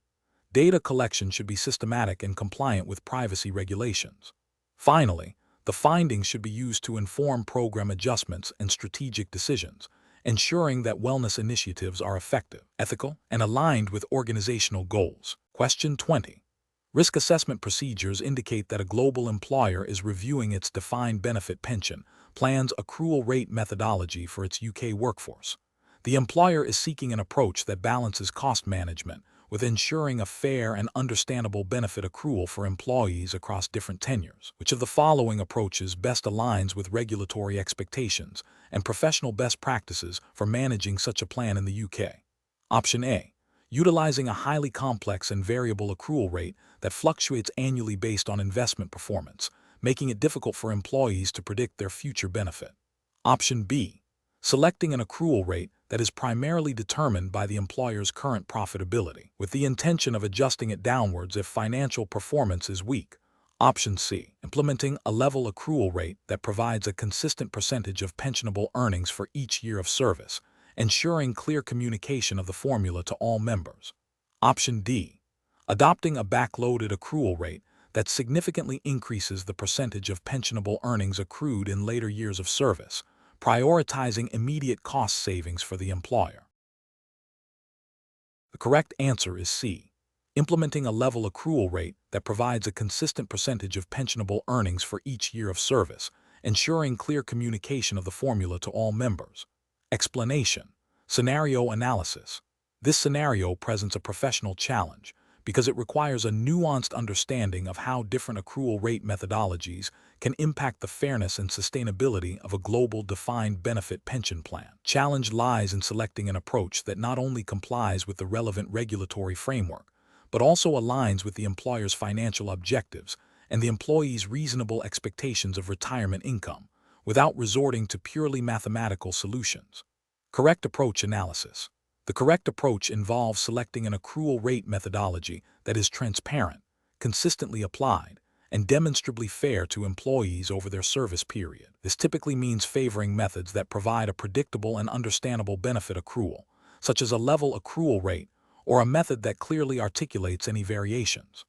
Data collection should be systematic and compliant with privacy regulations. Finally, the findings should be used to inform program adjustments and strategic decisions, ensuring that wellness initiatives are effective, ethical, and aligned with organizational goals. Question 20. Risk assessment procedures indicate that a global employer is reviewing its defined benefit pension plan's accrual rate methodology for its UK workforce. The employer is seeking an approach that balances cost management with ensuring a fair and understandable benefit accrual for employees across different tenures. Which of the following approaches best aligns with regulatory expectations and professional best practices for managing such a plan in the UK? Option A, utilizing a highly complex and variable accrual rate that fluctuates annually based on investment performance, making it difficult for employees to predict their future benefit. Option B, selecting an accrual rate that is primarily determined by the employer's current profitability, with the intention of adjusting it downwards if financial performance is weak. Option C, implementing a level accrual rate that provides a consistent percentage of pensionable earnings for each year of service, ensuring clear communication of the formula to all members. Option D, adopting a backloaded accrual rate that significantly increases the percentage of pensionable earnings accrued in later years of service, prioritizing immediate cost savings for the employer. The correct answer is C, implementing a level accrual rate that provides a consistent percentage of pensionable earnings for each year of service, ensuring clear communication of the formula to all members. Explanation. Scenario analysis. This scenario presents a professional challenge because it requires a nuanced understanding of how different accrual rate methodologies can impact the fairness and sustainability of a global defined benefit pension plan. Challenge lies in selecting an approach that not only complies with the relevant regulatory framework, but also aligns with the employer's financial objectives and the employee's reasonable expectations of retirement income, without resorting to purely mathematical solutions. Correct approach analysis. The correct approach involves selecting an accrual rate methodology that is transparent, consistently applied, and demonstrably fair to employees over their service period. This typically means favoring methods that provide a predictable and understandable benefit accrual, such as a level accrual rate, or a method that clearly articulates any variations.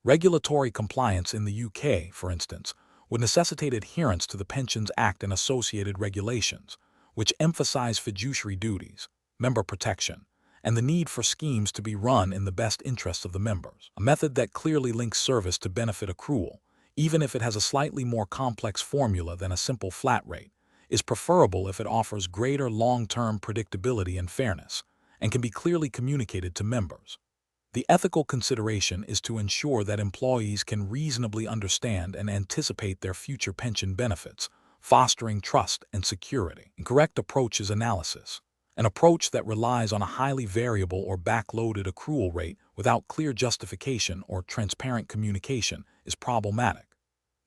Regulatory compliance in the UK, for instance, would necessitate adherence to the Pensions Act and associated regulations, which emphasize fiduciary duties, member protection, and the need for schemes to be run in the best interests of the members. A method that clearly links service to benefit accrual, even if it has a slightly more complex formula than a simple flat rate, is preferable if it offers greater long-term predictability and fairness, and can be clearly communicated to members. The ethical consideration is to ensure that employees can reasonably understand and anticipate their future pension benefits, fostering trust and security. Correct approach is analysis. An approach that relies on a highly variable or backloaded accrual rate without clear justification or transparent communication is problematic.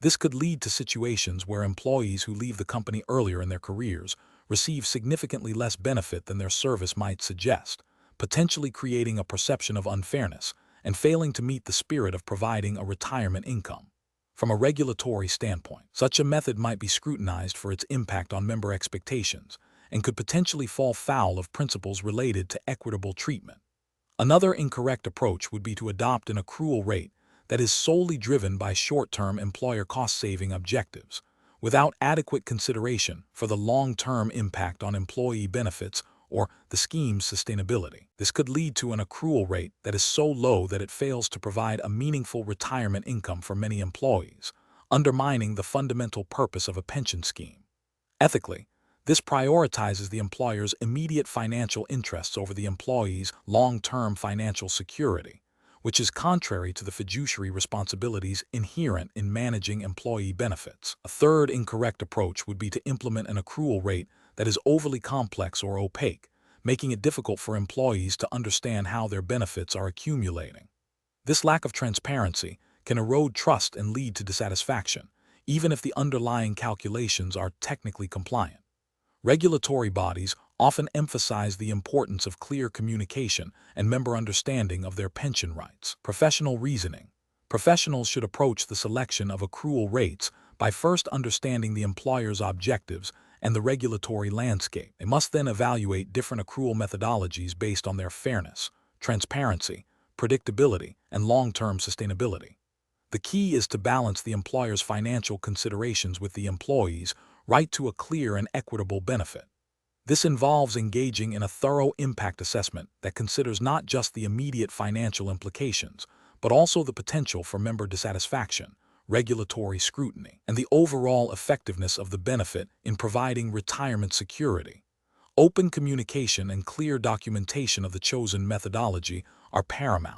This could lead to situations where employees who leave the company earlier in their careers receive significantly less benefit than their service might suggest, potentially creating a perception of unfairness and failing to meet the spirit of providing a retirement income. From a regulatory standpoint, such a method might be scrutinized for its impact on member expectations and could potentially fall foul of principles related to equitable treatment. Another incorrect approach would be to adopt an accrual rate that is solely driven by short-term employer cost-saving objectives, without adequate consideration for the long-term impact on employee benefits or the scheme's sustainability. This could lead to an accrual rate that is so low that it fails to provide a meaningful retirement income for many employees, undermining the fundamental purpose of a pension scheme. Ethically, this prioritizes the employer's immediate financial interests over the employee's long-term financial security, which is contrary to the fiduciary responsibilities inherent in managing employee benefits. A third incorrect approach would be to implement an accrual rate that is overly complex or opaque, making it difficult for employees to understand how their benefits are accumulating. This lack of transparency can erode trust and lead to dissatisfaction, even if the underlying calculations are technically compliant. Regulatory bodies often emphasize the importance of clear communication and member understanding of their pension rights. Professional reasoning. Professionals should approach the selection of accrual rates by first understanding the employer's objectives and the regulatory landscape. They must then evaluate different accrual methodologies based on their fairness, transparency, predictability, and long-term sustainability. The key is to balance the employer's financial considerations with the employee's right to a clear and equitable benefit. This involves engaging in a thorough impact assessment that considers not just the immediate financial implications, but also the potential for member dissatisfaction, regulatory scrutiny, and the overall effectiveness of the benefit in providing retirement security. Open communication and clear documentation of the chosen methodology are paramount.